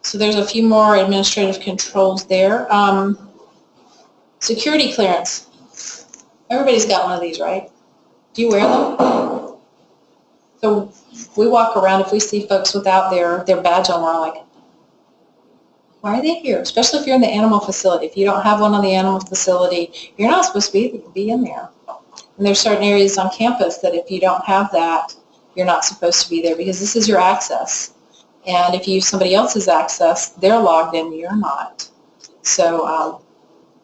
So there's a few more administrative controls there. Security clearance. Everybody's got one of these, right? Do you wear them? So we walk around, if we see folks without their badge on, we're like, why are they here? Especially if you're in the animal facility. If you don't have one on the animal facility, you're not supposed to be in there. And there's certain areas on campus that if you don't have that, you're not supposed to be there because this is your access. And if you use somebody else's access, they're logged in, you're not. So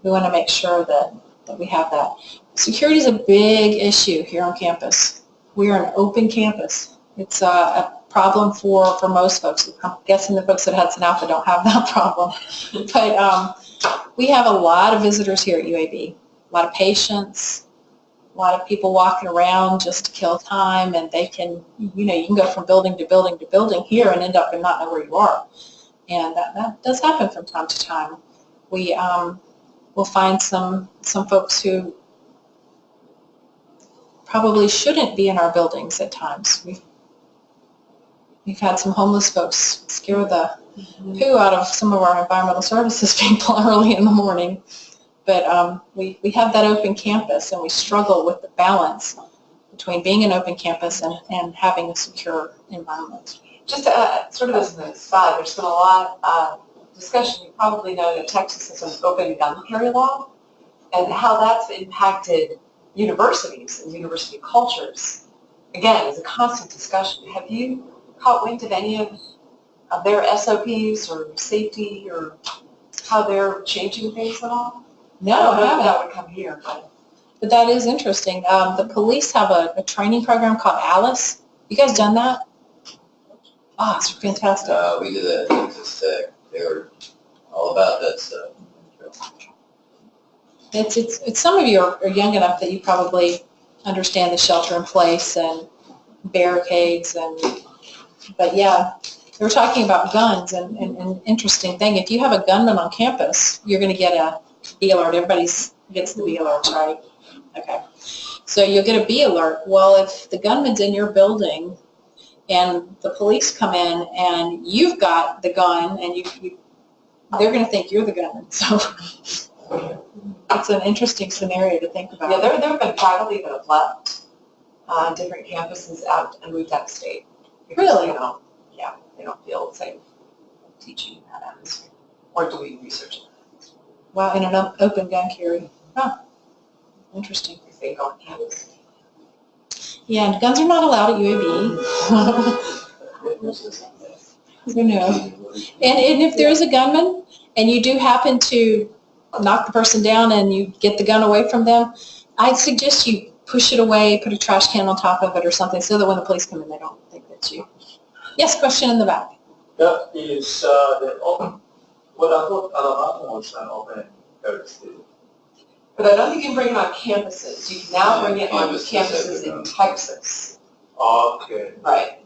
we want to make sure that we have that. Security is a big issue here on campus. We are an open campus. It's a problem for most folks. I'm guessing the folks at Hudson Alpha don't have that problem. But we have a lot of visitors here at UAB, a lot of patients, a lot of people walking around just to kill time, and they can, you can go from building to building to building here and end up and not know where you are. And that does happen from time to time. We will find some folks who probably shouldn't be in our buildings at times. We've had some homeless folks scare the poo out of some of our environmental services people early in the morning. But we have that open campus, and we struggle with the balance between being an open campus and having a secure environment. Just sort of as an aside, there's been a lot of discussion, you probably know that Texas has an open gun carry law, and how that's impacted universities and university cultures. Again, it's a constant discussion. Have you caught wind of any of their SOPs or safety or how they're changing things at all? No, I don't know I if that haven't. would come here, But that is interesting. The police have a training program called Alice. You guys done that? Oh, it's fantastic. We did that at Texas Tech. They were all about that stuff. It's some of you are young enough that you probably understand the shelter in place and barricades but yeah, they were talking about guns and an interesting thing. If you have a gunman on campus, you're going to get a B alert. Everybody gets the B alerts, right? Okay. So you'll get a B alert. Well, if the gunman's in your building and the police come in and you've got the gun and they're going to think you're the gunman. So it's an interesting scenario to think about. Yeah, there have been faculty that have left different campuses out and moved out of state. Because, Really? They don't feel safe teaching in that atmosphere or doing research. Wow, in an open gun carry. Huh. Interesting. If they go on campus. Yeah, and guns are not allowed at UAB. Who knows? And if there is a gunman and you do happen to knock the person down and you get the gun away from them, I suggest you push it away, put a trash can on top of it or something so that when the police come in, they don't think it's you. Yes, question in the back. That is the open. What I thought Alabama was an open Thursday. But I don't think you can bring it on campuses. You can now bring it on Campuses campuses in everywhere. Texas. Okay. Right.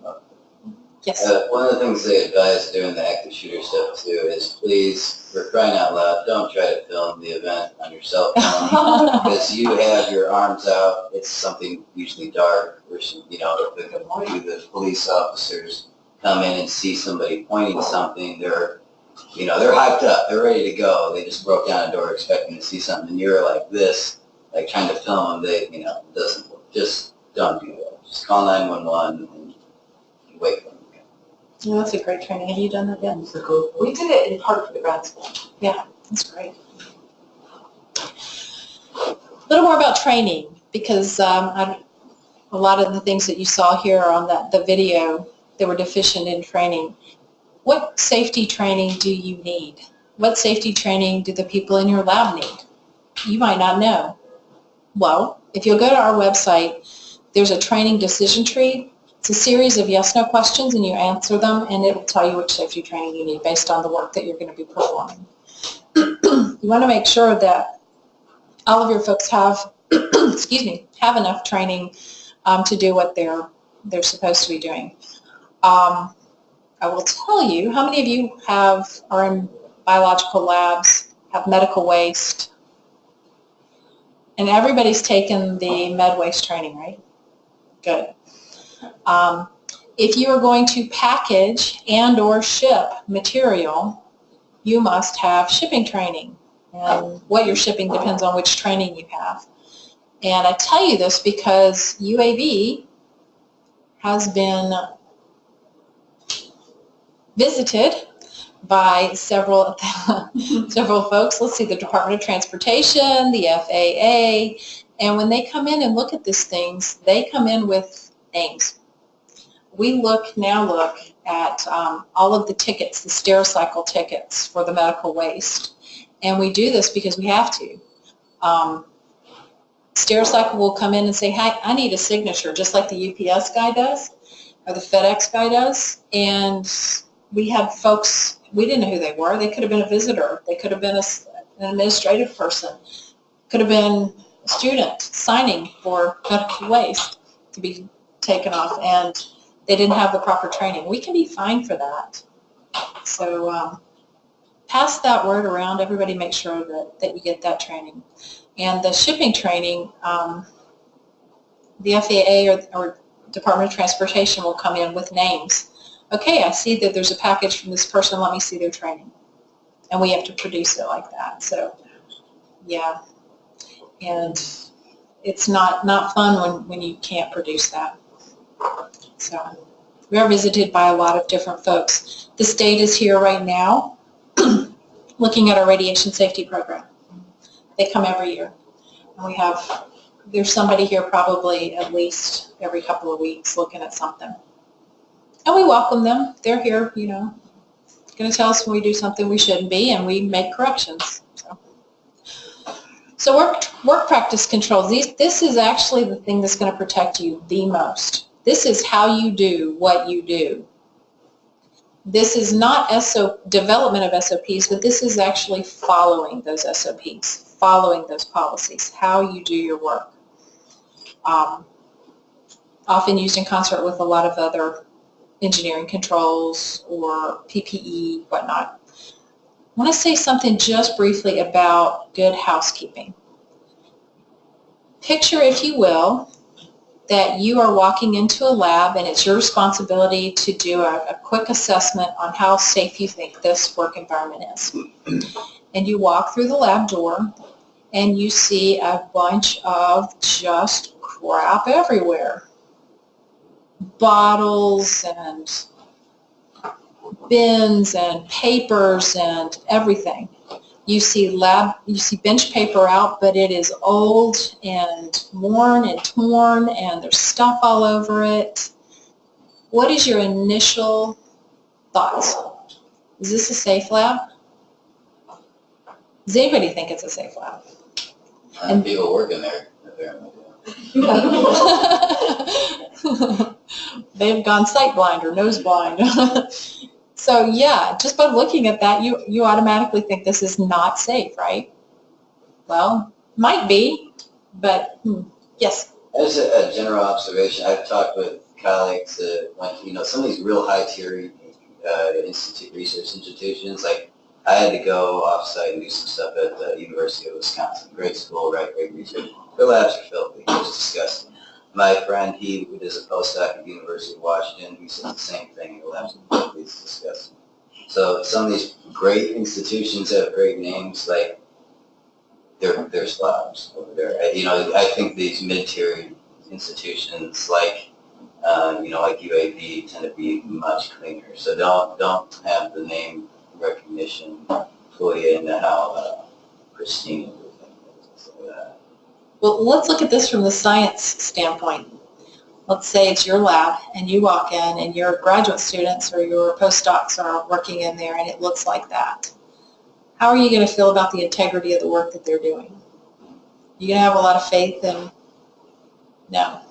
Yes. One of the things they advise doing the active shooter stuff too is please, for crying out loud, don't try to film the event on your cell phone because you have your arms out. It's something usually dark, or the police officers come in and see somebody pointing something. They're hyped up. They're ready to go. They just broke down a door expecting to see something, and you're like this, like trying to film them. It doesn't work. Just don't do that. Just call 911 and wait for them. Well, that's a great training. Have you done that yet? We did it in part for the grad school. Yeah, that's great. A little more about training, because a lot of the things that you saw here on the video, they were deficient in training. What safety training do you need? What safety training do the people in your lab need? You might not know. Well, if you'll go to our website, there's a training decision tree. It's a series of yes/no questions, and you answer them, and it will tell you which safety training you need based on the work that you're going to be performing. You want to make sure that all of your folks have, have enough training to do what they're supposed to be doing. I will tell you, how many of you are in biological labs, have medical waste, and everybody's taken the med waste training, right? Good. If you are going to package and or ship material, you must have shipping training. And what you're shipping depends on which training you have. And I tell you this because UAV has been visited by several folks. Let's see, the Department of Transportation, the FAA, and when they come in and look at these things, they come in with names. We now look at all of the tickets, the Stericycle tickets for the medical waste, and we do this because we have to. Stericycle will come in and say, hey, I need a signature, just like the UPS guy does, or the FedEx guy does, and we had folks, we didn't know who they were. They could have been a visitor. They could have been an administrative person. Could have been a student signing for medical waste to be taken off, and they didn't have the proper training. We can be fined for that. So pass that word around. Everybody make sure that you get that training. And the shipping training, the FAA or Department of Transportation will come in with names. Okay, I see that there's a package from this person. Let me see their training. And we have to produce it like that. So, yeah. And it's not fun when you can't produce that. So we are visited by a lot of different folks. The state is here right now looking at our radiation safety program. They come every year. And there's somebody here probably at least every couple of weeks looking at something. And we welcome them. They're here, going to tell us when we do something we shouldn't be, and we make corrections. So work practice controls. This is actually the thing that's going to protect you the most. This is how you do what you do. This is not development of SOPs, but this is actually following those SOPs, following those policies, how you do your work. Often used in concert with a lot of other engineering controls or PPE, whatnot. I want to say something just briefly about good housekeeping. Picture, if you will, that you are walking into a lab and it's your responsibility to do a quick assessment on how safe you think this work environment is. And you walk through the lab door and you see a bunch of just crap everywhere. Bottles and bins and papers and everything. You see bench paper out, but it is old and worn and torn, and there's stuff all over it. What is your initial Thoughts? Is this a safe lab? Does anybody think it's a safe lab? And people working there apparently do. They've gone sight blind or nose blind. So yeah, just by looking at that, you automatically think this is not safe, right? Well, might be, but yes. As a general observation, I've talked with colleagues that went to, some of these real high-tier research institutions. Like, I had to go off-site and do some stuff at the University of Wisconsin. Great school, right? Great research. Their labs are filthy. It's disgusting. My friend, he is a postdoc at the University of Washington. He says the same thing. The labs are filthy. It's disgusting. So some of these great institutions have great names, like there's labs over there. I think these mid-tier institutions, like like UAB, tend to be much cleaner. So don't have the name recognition fool you into how pristine everything is. So, Well, let's look at this from the science standpoint. Let's say it's your lab and you walk in and your graduate students or your postdocs are working in there and it looks like that. How are you going to feel about the integrity of the work that they're doing? You going to have a lot of faith in? No.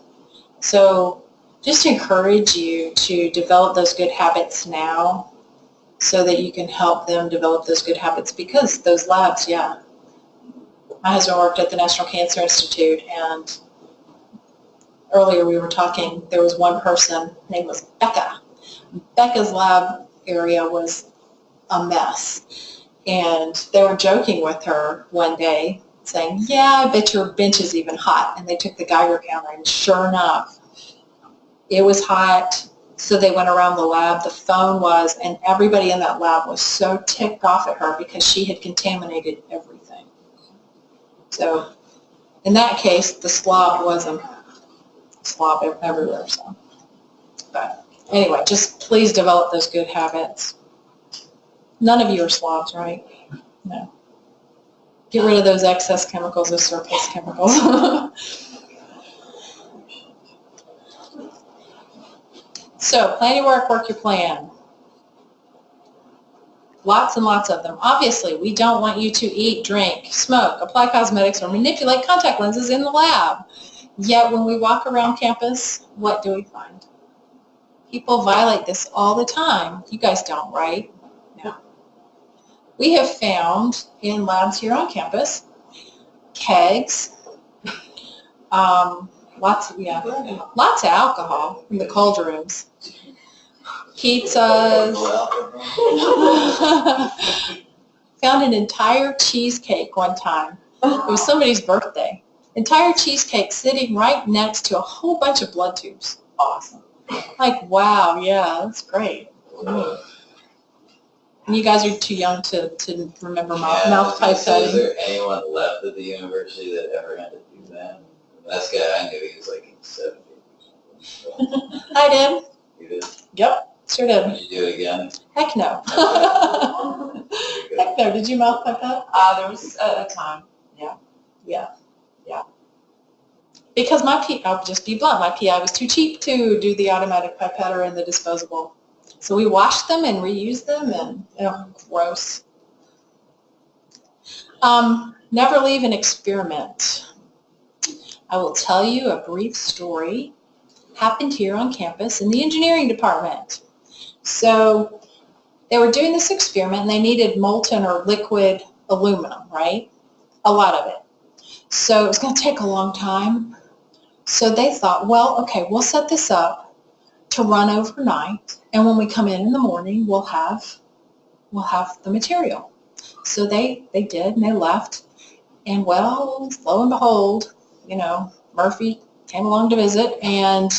So just encourage you to develop those good habits now so that you can help them develop those good habits, because those labs, yeah. My husband worked at the National Cancer Institute, and earlier we were talking, there was one person, her name was Becca. Becca's lab area was a mess. And they were joking with her one day, saying, yeah, I bet your bench is even hot. And they took the Geiger counter, and sure enough, it was hot. So they went around the lab, the phone was, and everybody in that lab was so ticked off at her because she had contaminated everything. So in that case, the slob wasn't slob everywhere. So, but anyway, just please develop those good habits. None of you are slobs, right? No. Get rid of those excess chemicals, those surplus chemicals. So, plan your work, work your plan. Lots and lots of them. Obviously, we don't want you to eat, drink, smoke, apply cosmetics, or manipulate contact lenses in the lab. Yet, when we walk around campus, what do we find? People violate this all the time. You guys don't, right? No. We have found in labs here on campus, kegs, lots of alcohol in the cold rooms, pizzas. Found an entire cheesecake one time. It was somebody's birthday. Entire cheesecake sitting right next to a whole bunch of blood tubes. Awesome. Like, wow, yeah, that's great. And you guys are too young to remember mouth pipetting. Is there anyone left at the university that ever had to do that? The last guy I knew, he was like in 70. I did. You did? Yep, sure did. Did you do it again? Heck no. Heck no. Did you mouth pipette? There was a time. Yeah. Because my I'll just be blunt, my PI was too cheap to do the automatic pipetter and the disposable. So we washed them and reused them, and gross. Never leave an experiment. I will tell you a brief story. Happened here on campus in the engineering department. So they were doing this experiment and they needed molten or liquid aluminum, right? A lot of it. So it was going to take a long time. So they thought, well, okay, we'll set this up to run overnight, and when we come in the morning, we'll have the material. So they did, and they left. And well, lo and behold, Murphy came along to visit, and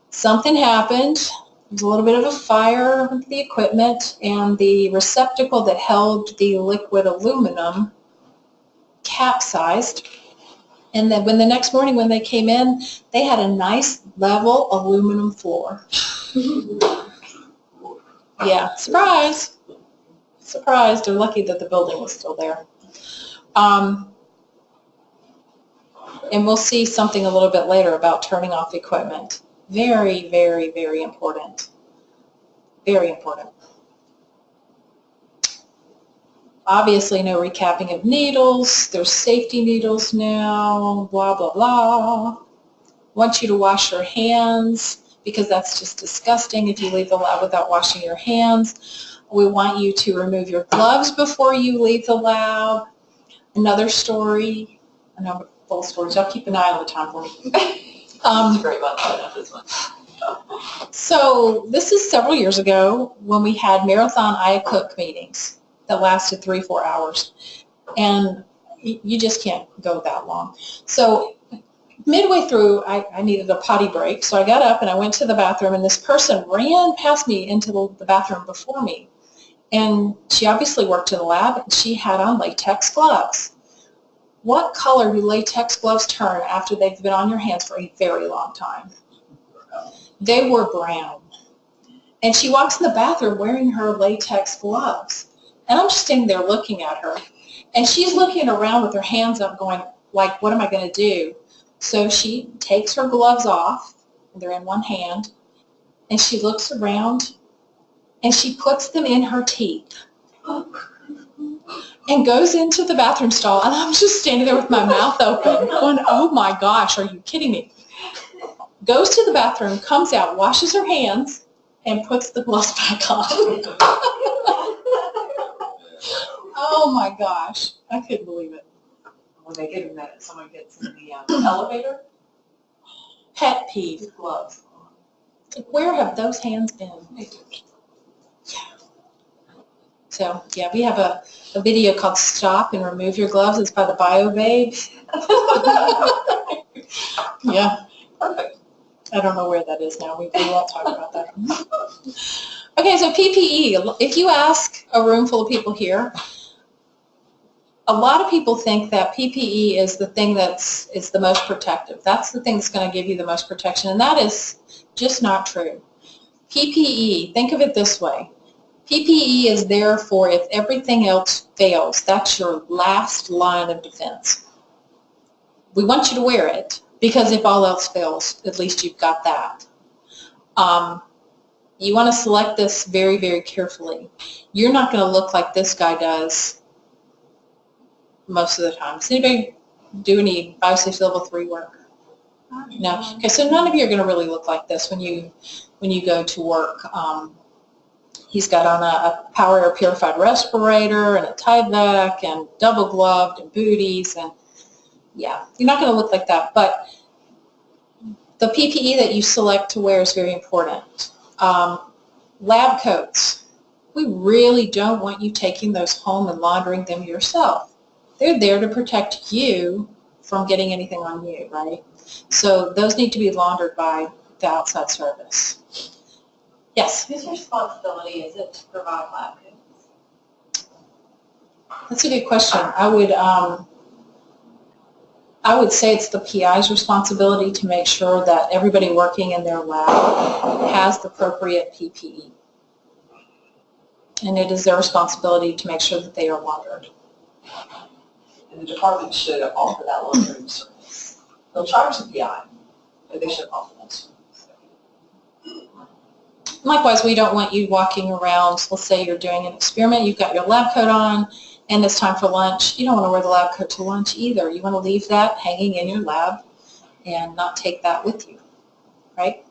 something happened. There was a little bit of a fire with the equipment, and the receptacle that held the liquid aluminum capsized. And then when the next morning when they came in, they had a nice level aluminum floor. Yeah, surprise. Surprise. They're lucky that the building was still there. And we'll see something a little bit later about turning off the equipment. Very, very, very important. Very important. Obviously, no recapping of needles. There's safety needles now, blah, blah, blah. Want you to wash your hands because that's just disgusting if you leave the lab without washing your hands. We want you to remove your gloves before you leave the lab. Another story, I know full stories, I'll keep an eye on the time for me. That's a great one. I know this one. So this is several years ago when we had marathon IACOOK meetings that lasted 3-4 hours. And you just can't go that long. So midway through, I needed a potty break. So I got up and I went to the bathroom, and this person ran past me into the bathroom before me. And she obviously worked in the lab, and she had on latex gloves. What color do latex gloves turn after they've been on your hands for a very long time? They were brown. And she walks in the bathroom wearing her latex gloves. And I'm just standing there looking at her. And she's looking around with her hands up going, like, what am I going to do? So she takes her gloves off, and they're in one hand, and she looks around, and she puts them in her teeth and goes into the bathroom stall. And I'm just standing there with my mouth open going, oh my gosh, are you kidding me? Goes to the bathroom, comes out, washes her hands, and puts the gloves back on. Oh my gosh, I couldn't believe it. When they get in that, someone gets in the elevator, Pet peeve. gloves. Where have those hands been? Yeah. So, yeah, we have a video called Stop and Remove Your Gloves. It's by the Bio Babes. Yeah. Perfect. I don't know where that is now. We won't talk about that. Okay, so PPE. If you ask a room full of people here, a lot of people think that PPE is the thing is the most protective. That's the thing that's going to give you the most protection, and that is just not true. PPE, think of it this way. PPE is there for if everything else fails. That's your last line of defense. We want you to wear it because if all else fails, at least you've got that. You want to select this very, very carefully. You're not going to look like this guy does most of the time. Does anybody do any biosafety level 3 work? No. Okay, so none of you are going to really look like this when you go to work. He's got on a power air purified respirator and a Tyvek and double gloved and booties, and yeah, you're not going to look like that. But the PPE that you select to wear is very important. Lab coats. We really don't want you taking those home and laundering them yourself. They're there to protect you from getting anything on you, right? So those need to be laundered by the outside service. Yes? Whose responsibility is it to provide lab coats? That's a good question. I would say it's the PI's responsibility to make sure that everybody working in their lab has the appropriate PPE. And it is their responsibility to make sure that they are laundered. And the department should offer that laundering service. They'll charge the PI, but they should offer that service. Likewise, we don't want you walking around, let's say you're doing an experiment, you've got your lab coat on, and it's time for lunch. You don't want to wear the lab coat to lunch either. You want to leave that hanging in your lab and not take that with you, right?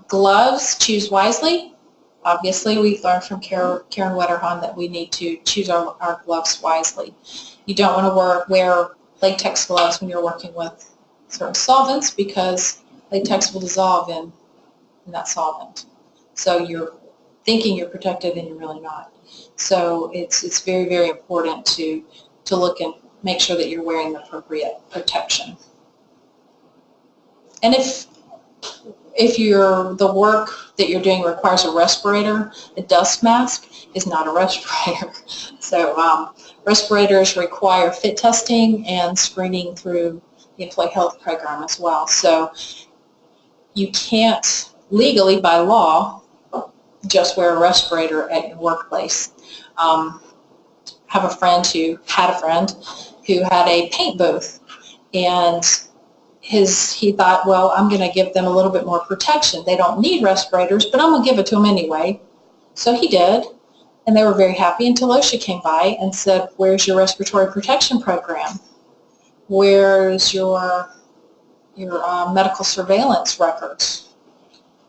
Gloves, choose wisely. Obviously, we've learned from Karen Wetterhahn that we need to choose our gloves wisely. You don't want to wear latex gloves when you're working with certain solvents because latex will dissolve in that solvent. So you're thinking you're protected and you're really not. So it's very, very important to look and make sure that you're wearing the appropriate protection. And if the work that you're doing requires a respirator, a dust mask is not a respirator. So respirators require fit testing and screening through the employee health program as well. So you can't legally, by law, just wear a respirator at your workplace. Have a friend who had a paint booth, and he thought, well, I'm going to give them a little bit more protection. They don't need respirators, but I'm going to give it to them anyway. So he did, and they were very happy until OSHA came by and said, where's your respiratory protection program? Where's your medical surveillance records?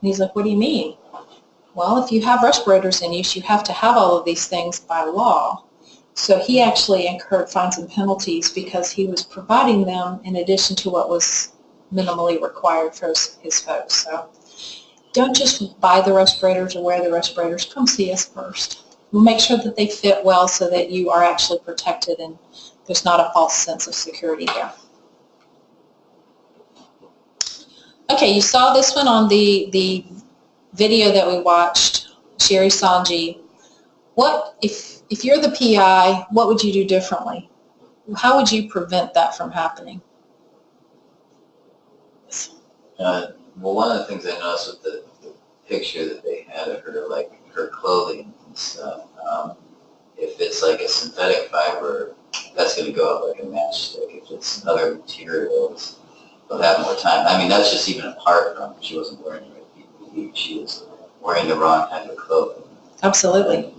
And he's like, what do you mean? Well, if you have respirators in use, you have to have all of these things by law. So he actually incurred fines and penalties because he was providing them in addition to what was minimally required for his folks. So don't just buy the respirators or wear the respirators. Come see us first. We'll make sure that they fit well so that you are actually protected and there's not a false sense of security there. Okay, you saw this one on the video that we watched, Sherry Sanji. What, if you're the PI, what would you do differently? How would you prevent that from happening? Well, one of the things I noticed with the picture that they had of her, like her clothing and stuff, if it's like a synthetic fiber, that's going to go up like a matchstick. If it's other materials, they'll have more time. I mean, that's just even apart from she wasn't wearing the right PPE. She was wearing the wrong kind of clothing. Absolutely.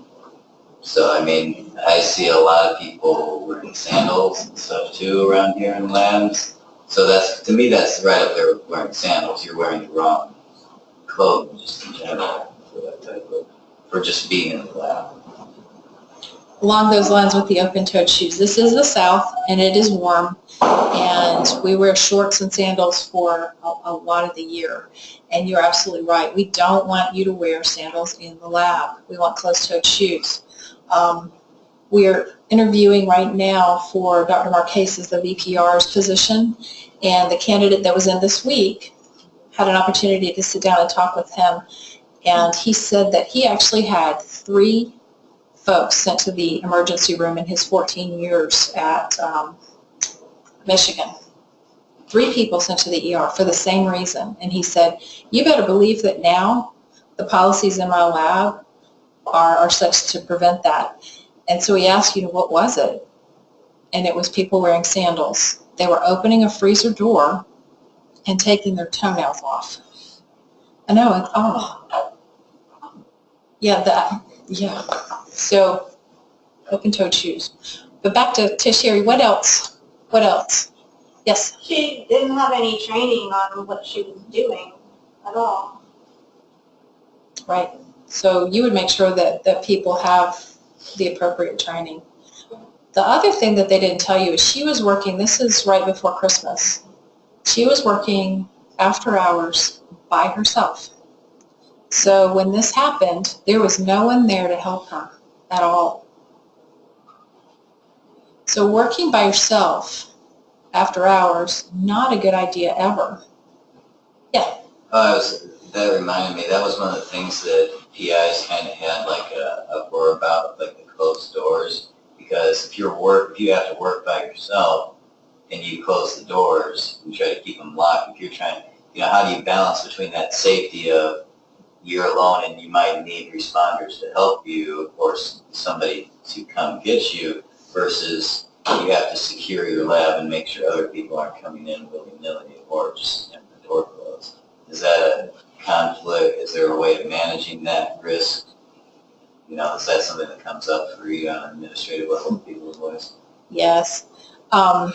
So, I mean, I see a lot of people wearing sandals and stuff too around here in labs. So that's, to me, that's right up there with wearing sandals. You're wearing the wrong clothing just in general for that type of, for just being in the lab. Along those lines with the open-toed shoes, this is the South and it is warm, and we wear shorts and sandals for a lot of the year. And you're absolutely right. We don't want you to wear sandals in the lab. We want closed-toed shoes. We're interviewing right now for Dr. Marquese's, the VPR's position, and the candidate that was in this week had an opportunity to sit down and talk with him, and he said that he actually had 3 folks sent to the emergency room in his 14 years at Michigan. 3 people sent to the ER for the same reason, and he said, you better believe that now the policies in my lab are such to prevent that. And so he asked, what was it? And it was people wearing sandals. They were opening a freezer door and taking their toenails off. I know, yeah. So, open-toed shoes. But back to Sherry, what else? What else? Yes? She didn't have any training on what she was doing at all. Right. So you would make sure that people have the appropriate training. The other thing that they didn't tell you is she was working, this is right before Christmas, she was working after hours by herself. So when this happened, there was no one there to help her at all. So working by yourself after hours, not a good idea ever. Yeah. That reminded me, that was one of the things that PIs kind of had like a uproar about, like the closed doors, because if you have to work by yourself and you close the doors and try to keep them locked, if you're trying, how do you balance between that safety of you're alone and you might need responders to help you or somebody to come get you versus you have to secure your lab and make sure other people aren't coming in willy-nilly or just have the door closed. Is that a conflict? Is there a way of managing that risk? Is that something that comes up for you on an administrative level with people's voice? Yes. I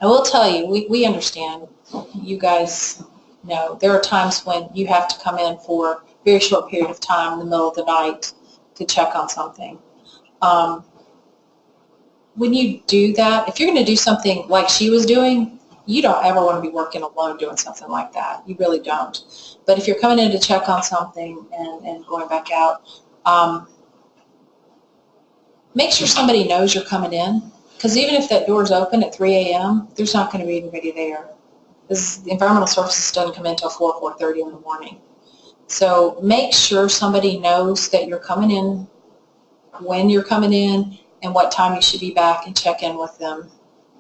will tell you, we understand. You guys know there are times when you have to come in for a very short period of time in the middle of the night to check on something. When you do that, if you're going to do something like she was doing, you don't ever want to be working alone doing something like that. You really don't. But if you're coming in to check on something and going back out, make sure somebody knows you're coming in. Because even if that door's open at 3 a.m., there's not going to be anybody there. The environmental services doesn't come in until 4:30 in the morning. So make sure somebody knows that you're coming in, when you're coming in, and what time you should be back, and check in with them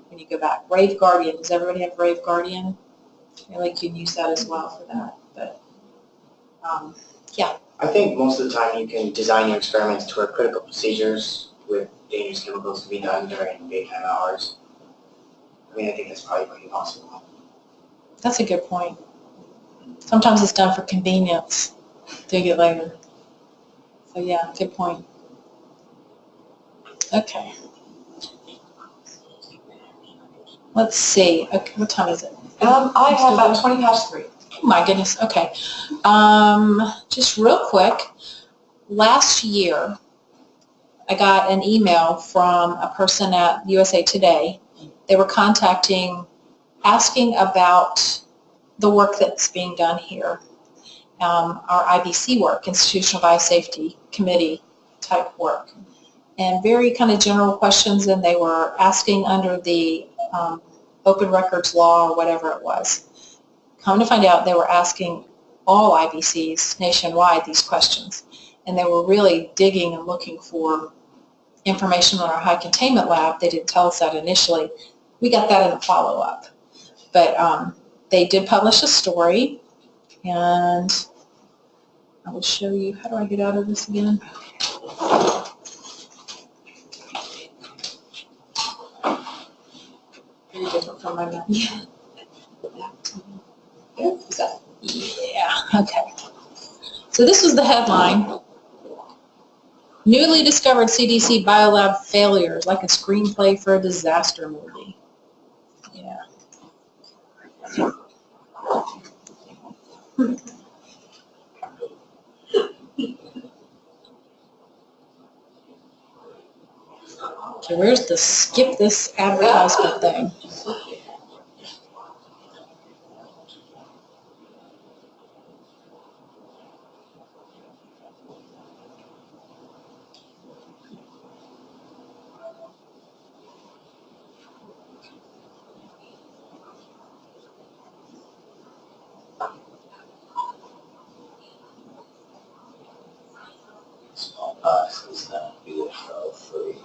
when you go back. Rave Guardian. Does everybody have Rave Guardian? Maybe you can use that as well for that. But, yeah. I think most of the time you can design your experiments to where critical procedures with dangerous chemicals can be done during daytime hours. I think that's probably pretty possible. That's a good point. Sometimes it's done for convenience, dig it later. So yeah, good point. Okay. Let's see. Okay, what time is it? I have about 20 past 3. Oh my goodness. Okay. Just real quick. Last year, I got an email from a person at USA Today. They were asking about the work that's being done here, our IBC work, Institutional Biosafety Committee type work, and very kind of general questions, and they were asking under the open records law or whatever it was. Come to find out, they were asking all IBCs nationwide these questions, and they were really digging and looking for information on our high containment lab. They didn't tell us that initially. We got that in the follow-up. But they did publish a story, and I will show you. How do I get out of this again? Very different from my map. Yeah. Yeah, okay. So this was the headline. Newly discovered CDC biolab failures, like a screenplay for a disaster movie. Yeah. Okay, where's the skip this advertisement thing? Is not BFL free.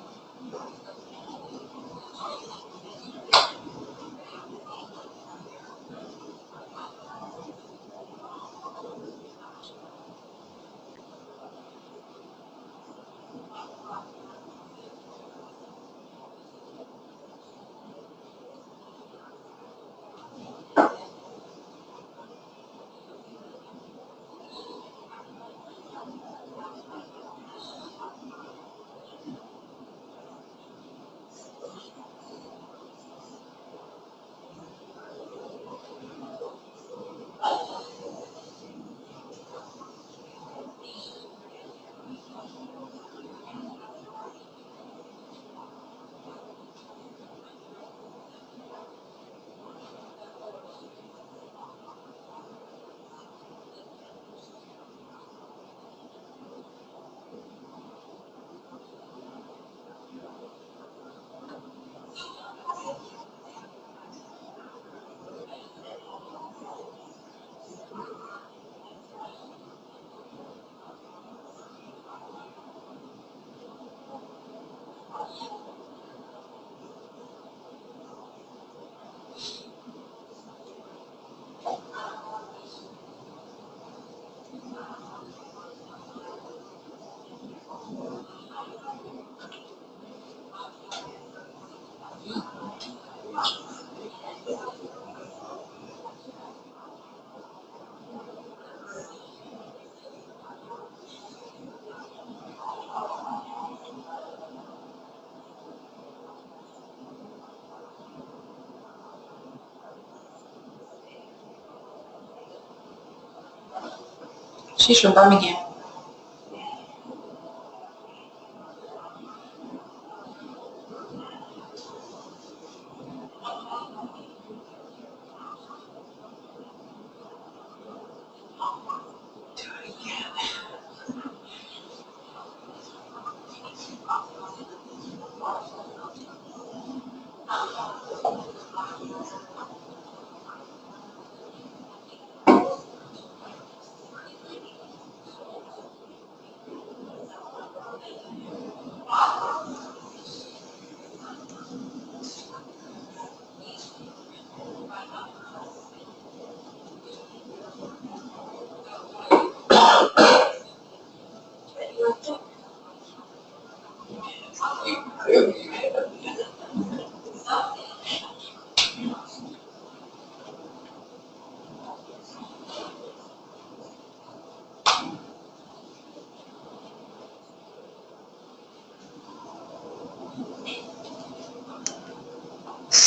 She's from Birmingham.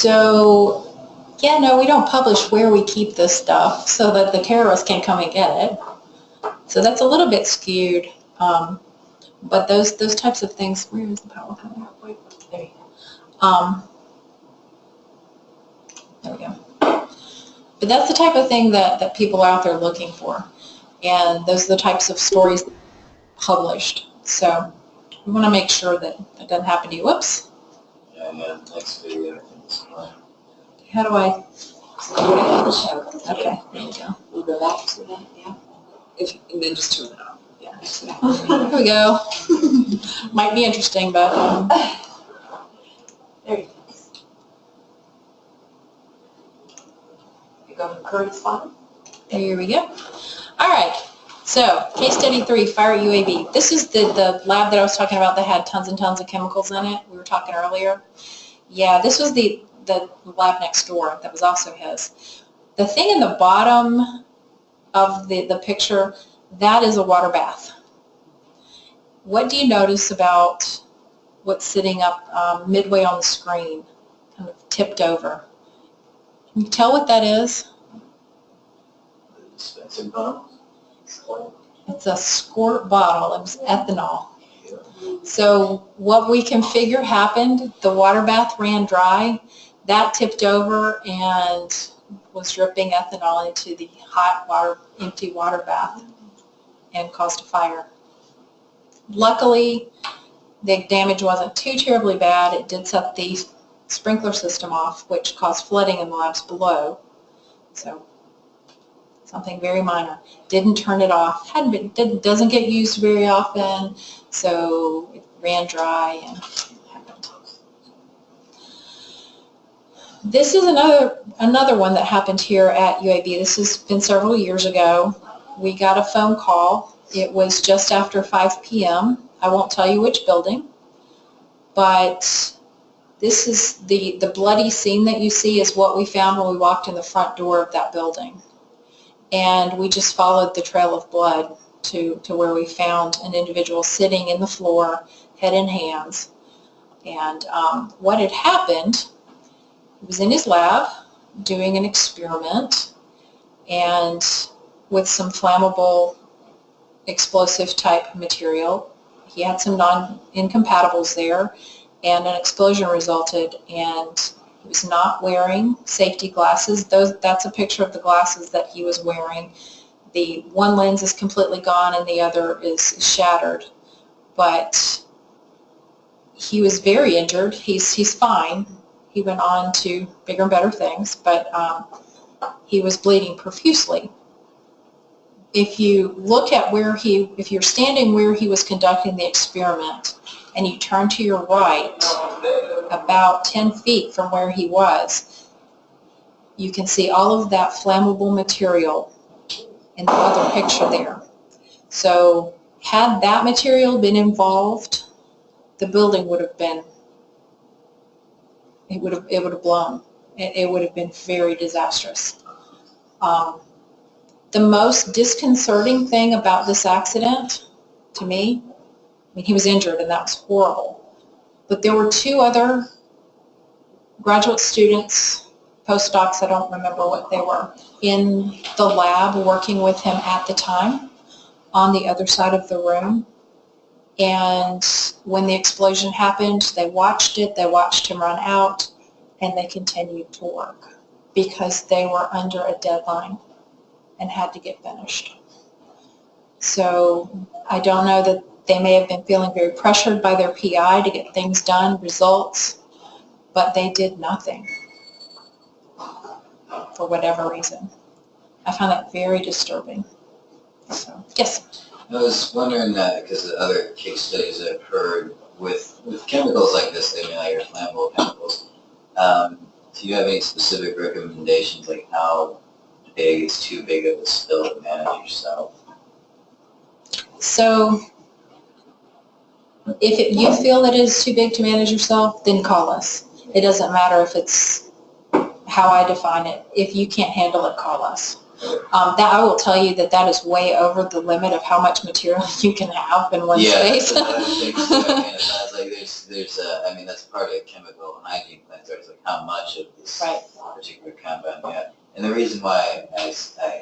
So, yeah, no, we don't publish where we keep this stuff so that the terrorists can come and get it. So that's a little bit skewed. But those types of things, where is the PowerPoint? There you go. There we go. But that's the type of thing that people are out there looking for. And those are the types of stories published. So we want to make sure that it doesn't happen to you. Whoops. Yeah, next video. How do I? Okay, there you go. We'll go back to that, yeah. And then just turn it off. Yeah. Here we go. Might be interesting, but There you go. You go to the current spot. there we go. All right. So, case study 3, fire UAV. This is the lab that I was talking about that had tons and tons of chemicals in it. We were talking earlier. Yeah, this was the lab next door that was also his. The thing in the bottom of the picture, that is a water bath. What do you notice about what's sitting up midway on the screen, kind of tipped over? Can you tell what that is? The dispensing pump. It's a squirt bottle. It was ethanol. So what we can figure happened, the water bath ran dry, that tipped over and was dripping ethanol into the hot water, empty water bath and caused a fire. Luckily, the damage wasn't too terribly bad. It did set the sprinkler system off, which caused flooding in the labs below. So something very minor. Didn't turn it off. Doesn't get used very often, so it ran dry and happened. This is another one that happened here at UAB. This has been several years ago. We got a phone call. It was just after 5 p.m. I won't tell you which building, but this is the bloody scene that you see is what we found when we walked in the front door of that building. And we just followed the trail of blood to where we found an individual sitting in the floor, head in hands. And what had happened, he was in his lab doing an experiment and with some flammable explosive type material. He had some non-incompatibles there and an explosion resulted, and he was not wearing safety glasses. That's a picture of the glasses that he was wearing. The one lens is completely gone and the other is shattered. But he was very injured. He's fine. He went on to bigger and better things, but he was bleeding profusely. If you look at if you're standing where he was conducting the experiment and you turn to your right, about 10 feet from where he was, you can see all of that flammable material in the other picture there. So had that material been involved, the building would have been, it would have blown. It would have been very disastrous. The most disconcerting thing about this accident, to me, I mean, he was injured and that was horrible. But there were 2 other graduate students, postdocs, I don't remember what they were, in the lab working with him at the time on the other side of the room. And when the explosion happened, they watched it, they watched him run out, and they continued to work because they were under a deadline and had to get finished. So I don't know that they may have been feeling very pressured by their PI to get things done, results, but they did nothing for whatever reason. I found that very disturbing. So, yes? I was wondering that because the other case studies I've heard with chemicals like this, they mean like your flammable chemicals. Do you have any specific recommendations, like how big is too big of a spill to manage yourself? So if you feel that it is too big to manage yourself, then call us. It doesn't matter if it's how I define it. If you can't handle it, call us. That I will tell you that is way over the limit of how much material you can have in one space. Yeah, I think so. It's like there's I mean, that's part of chemical hygiene plans, right? It's like how much of this Right. particular compound you have. And the reason why I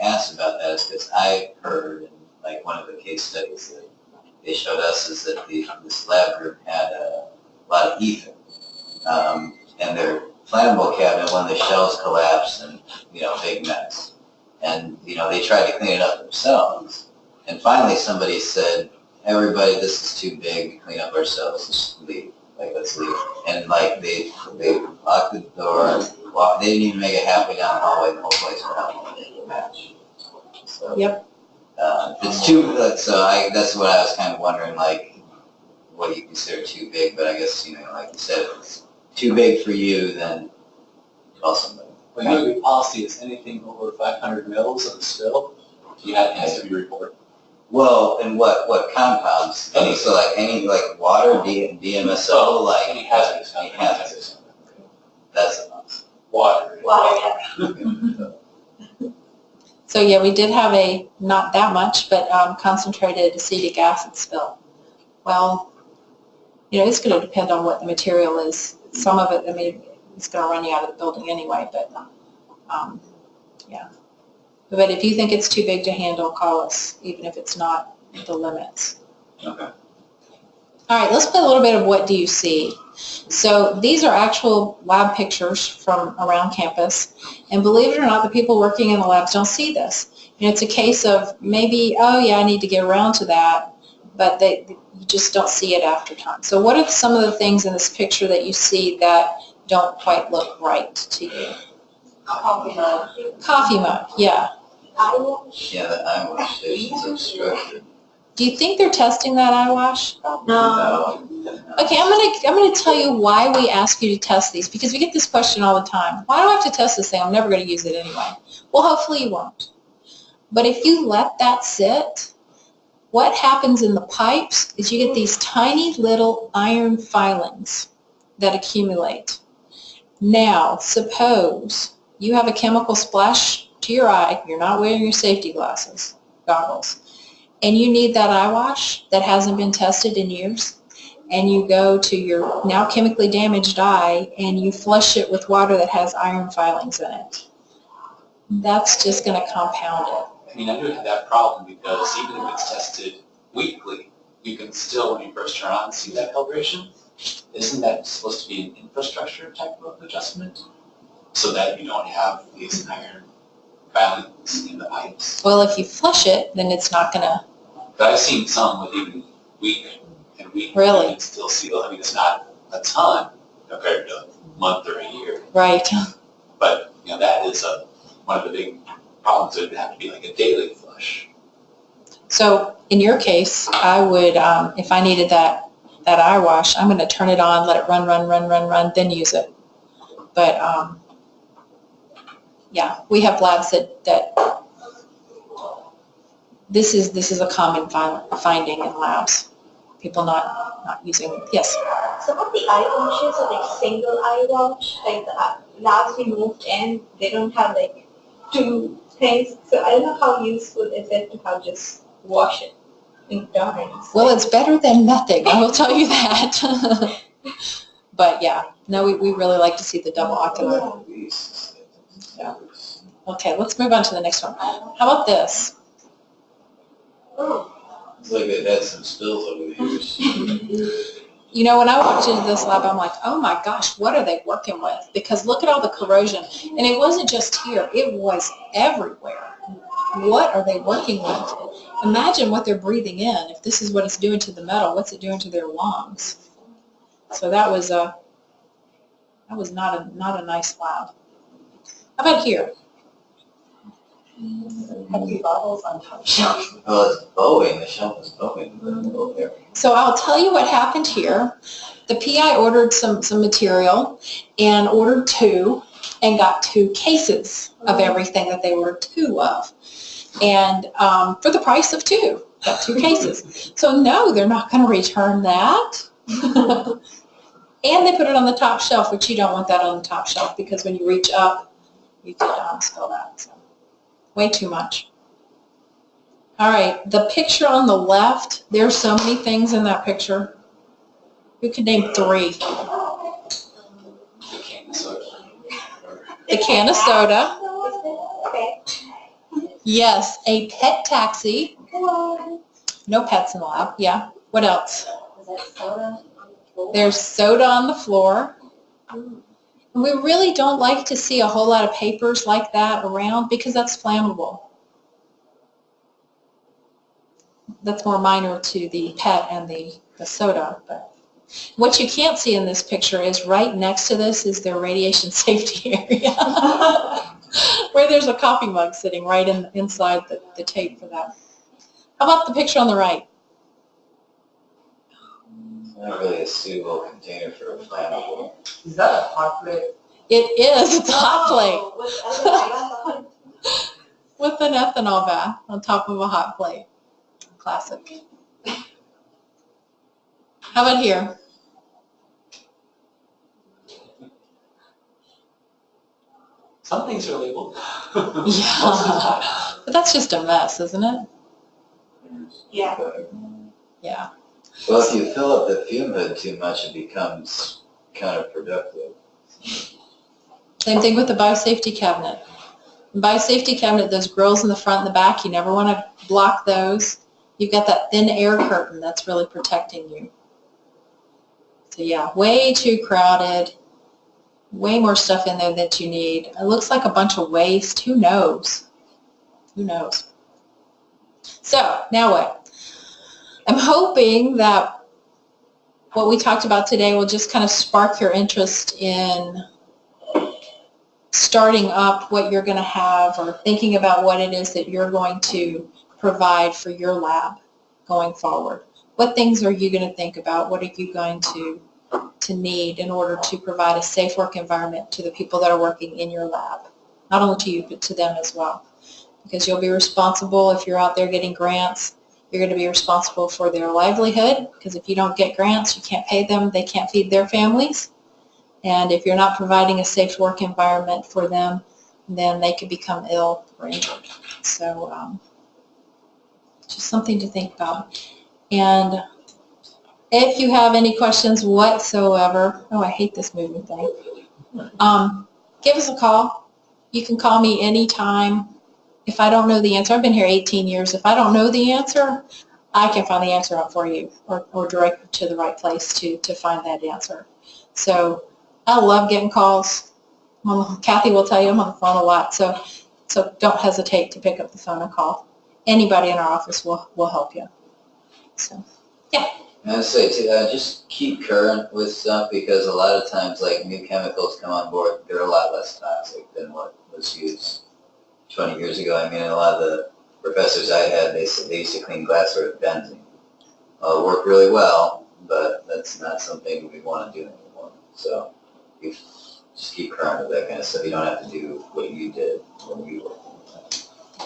asked about that is because I heard in like one of the case studies that they showed us is that this lab group had a lot of ether. And their flammable cabinet, one of the shelves collapsed and, big mess. And, they tried to clean it up themselves. And finally somebody said, everybody, this is too big to clean up ourselves, let's leave. Let's leave. And they locked the door, they didn't even make it halfway down the hallway, and the whole place went out in a match. So, Yep. It's too, that's what I was kind of wondering, what you consider too big, but I guess, like you said, if it's too big for you, then call somebody. Well, your policy is anything over 500 mils of a spill, it has to be reported. Well, and what compounds? Any water, DMSO, Any hazardous. any hazardous. That's enough. Water. Water, yeah. So yeah, we did have a, not that much, but concentrated acetic acid spill. Well, it's going to depend on what the material is. Some of it, it's going to run you out of the building anyway, but yeah. But if you think it's too big to handle, call us, even if it's not the limits. Okay. All right, let's play a little bit of what do you see. So these are actual lab pictures from around campus, and believe it or not, the people working in the labs don't see this. It's a case of maybe, oh yeah, I need to get around to that, but you just don't see it after time. So what are some of the things in this picture that you see that don't quite look right to you? Coffee mug. Coffee mug, yeah. Yeah, the eyewash station's obstructed. Do you think they're testing that eyewash? No. Okay, I'm gonna tell you why we ask you to test these, because we get this question all the time. Why do I have to test this thing? I'm never going to use it anyway. Well, hopefully you won't. But if you let that sit, what happens in the pipes is you get these tiny little iron filings that accumulate. Now, suppose you have a chemical splash to your eye, you're not wearing your safety goggles, and you need that eyewash that hasn't been tested in years, and you go to your now chemically damaged eye and you flush it with water that has iron filings in it. That's just going to compound it. I do have that problem because even if it's tested weekly, you can still, when you first turn on, see that calibration. Isn't that supposed to be an infrastructure type of adjustment so that you don't have these iron filings in the pipes? Well, if you flush it, then it's not going to. But I've seen some with even week and week. Really? You can still see, it's not a ton compared to a month or a year. Right. But, that is one of the big problems. It would have to be like a daily flush. So in your case, I would, if I needed that eyewash, I'm going to turn it on, let it run, then use it. But yeah, we have labs that this is a common finding in labs. People not using, yes? Some of the eyewashes are like single eyewash, like the labs we moved in, they don't have like two things. So I don't know how useful is it to have just wash it in times. Well, it's better than nothing, I will tell you that. But yeah, no, we really like to see the double ocular. Yeah. Okay, let's move on to the next one. How about this? It's like they've had some spills over the years. When I walked into this lab, I'm like, oh my gosh, what are they working with? Because look at all the corrosion. And it wasn't just here, it was everywhere. What are they working with? Imagine what they're breathing in. If this is what it's doing to the metal, what's it doing to their lungs? So that was not a nice lab. How about here? Empty bottles on top shelf. Well, it's bowing. The shelf is bowing. There. So I'll tell you what happened here. The PI ordered some material and ordered 2 and got 2 cases of everything that they ordered 2 of. And for the price of 2, got 2 cases. So no, they're not going to return that. And they put it on the top shelf, which you don't want that on the top shelf because when you reach up, you could spill that. So. Way too much. All right, the picture on the left, there's so many things in that picture. You could name 3. The can of soda. The can of soda. Okay. Yes, a pet taxi. No pets in the lab. Yeah. What else? Is that soda on the floor? There's soda on the floor. We really don't like to see a whole lot of papers like that around because that's flammable. That's more minor to the pet and the soda. But what you can't see in this picture is right next to this is their radiation safety area where there's a coffee mug sitting right inside the tape for that. How about the picture on the right? It's not really a suitable container for a flammable. Is that a hot plate? It is. It's a hot plate Oh, with an ethanol bath on top of a hot plate. Classic. How about here? Some things are labeled. Yeah. Most of the time. But that's just a mess, isn't it? Yeah. Yeah. Well, if you fill up the fume hood too much, it becomes counterproductive. Same thing with the biosafety cabinet. The biosafety cabinet, those grills in the front and the back, you never want to block those. You've got that thin air curtain that's really protecting you. So yeah, way too crowded, way more stuff in there that you need. It looks like a bunch of waste. Who knows? Who knows? So now what? I'm hoping that what we talked about today will just kind of spark your interest in starting up what you're going to have or thinking about what it is that you're going to provide for your lab going forward. What things are you going to think about? What are you going to need in order to provide a safe work environment to the people that are working in your lab? Not only to you, but to them as well. Because you'll be responsible if you're out there getting grants. You're going to be responsible for their livelihood, because if you don't get grants, you can't pay them, they can't feed their families. And if you're not providing a safe work environment for them, then they could become ill or injured. So just something to think about. And if you have any questions whatsoever, oh, I hate this moving thing, give us a call. You can call me anytime. If I don't know the answer, I've been here 18 years. If I don't know the answer, I can find the answer out for you or direct you to the right place to find that answer. So I love getting calls. Kathy will tell you I'm on the phone a lot, so don't hesitate to pick up the phone and call. Anybody in our office will help you. So, yeah. I would say too, just keep current with stuff, because a lot of times, like, new chemicals come on board, they're a lot less toxic than what was used 20 years ago. I mean, a lot of the professors I had, they said they used to clean glassware with benzene. Well, it worked really well, but that's not something we want to do anymore. So you just keep current with that kind of stuff. You don't have to do what you did when you were.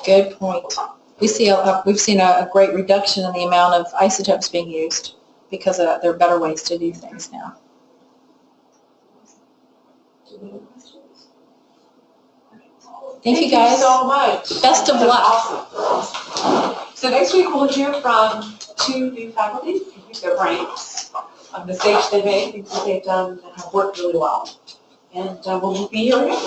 Good point. We've seen a great reduction in the amount of isotopes being used because there are better ways to do things now. Thank you guys. So much. Best of luck. Awesome. So next week we'll hear from 2 new faculty. Their brains on the stage they made, things that they've done that have worked really well. And we'll be here again.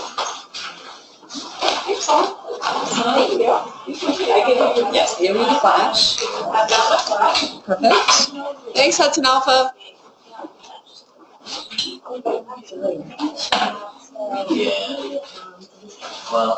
Thanks, all. Thank you. I give you, yes, give me the flash. I've got the flash. Perfect. Thanks, Hudson Alpha. Yeah. Well,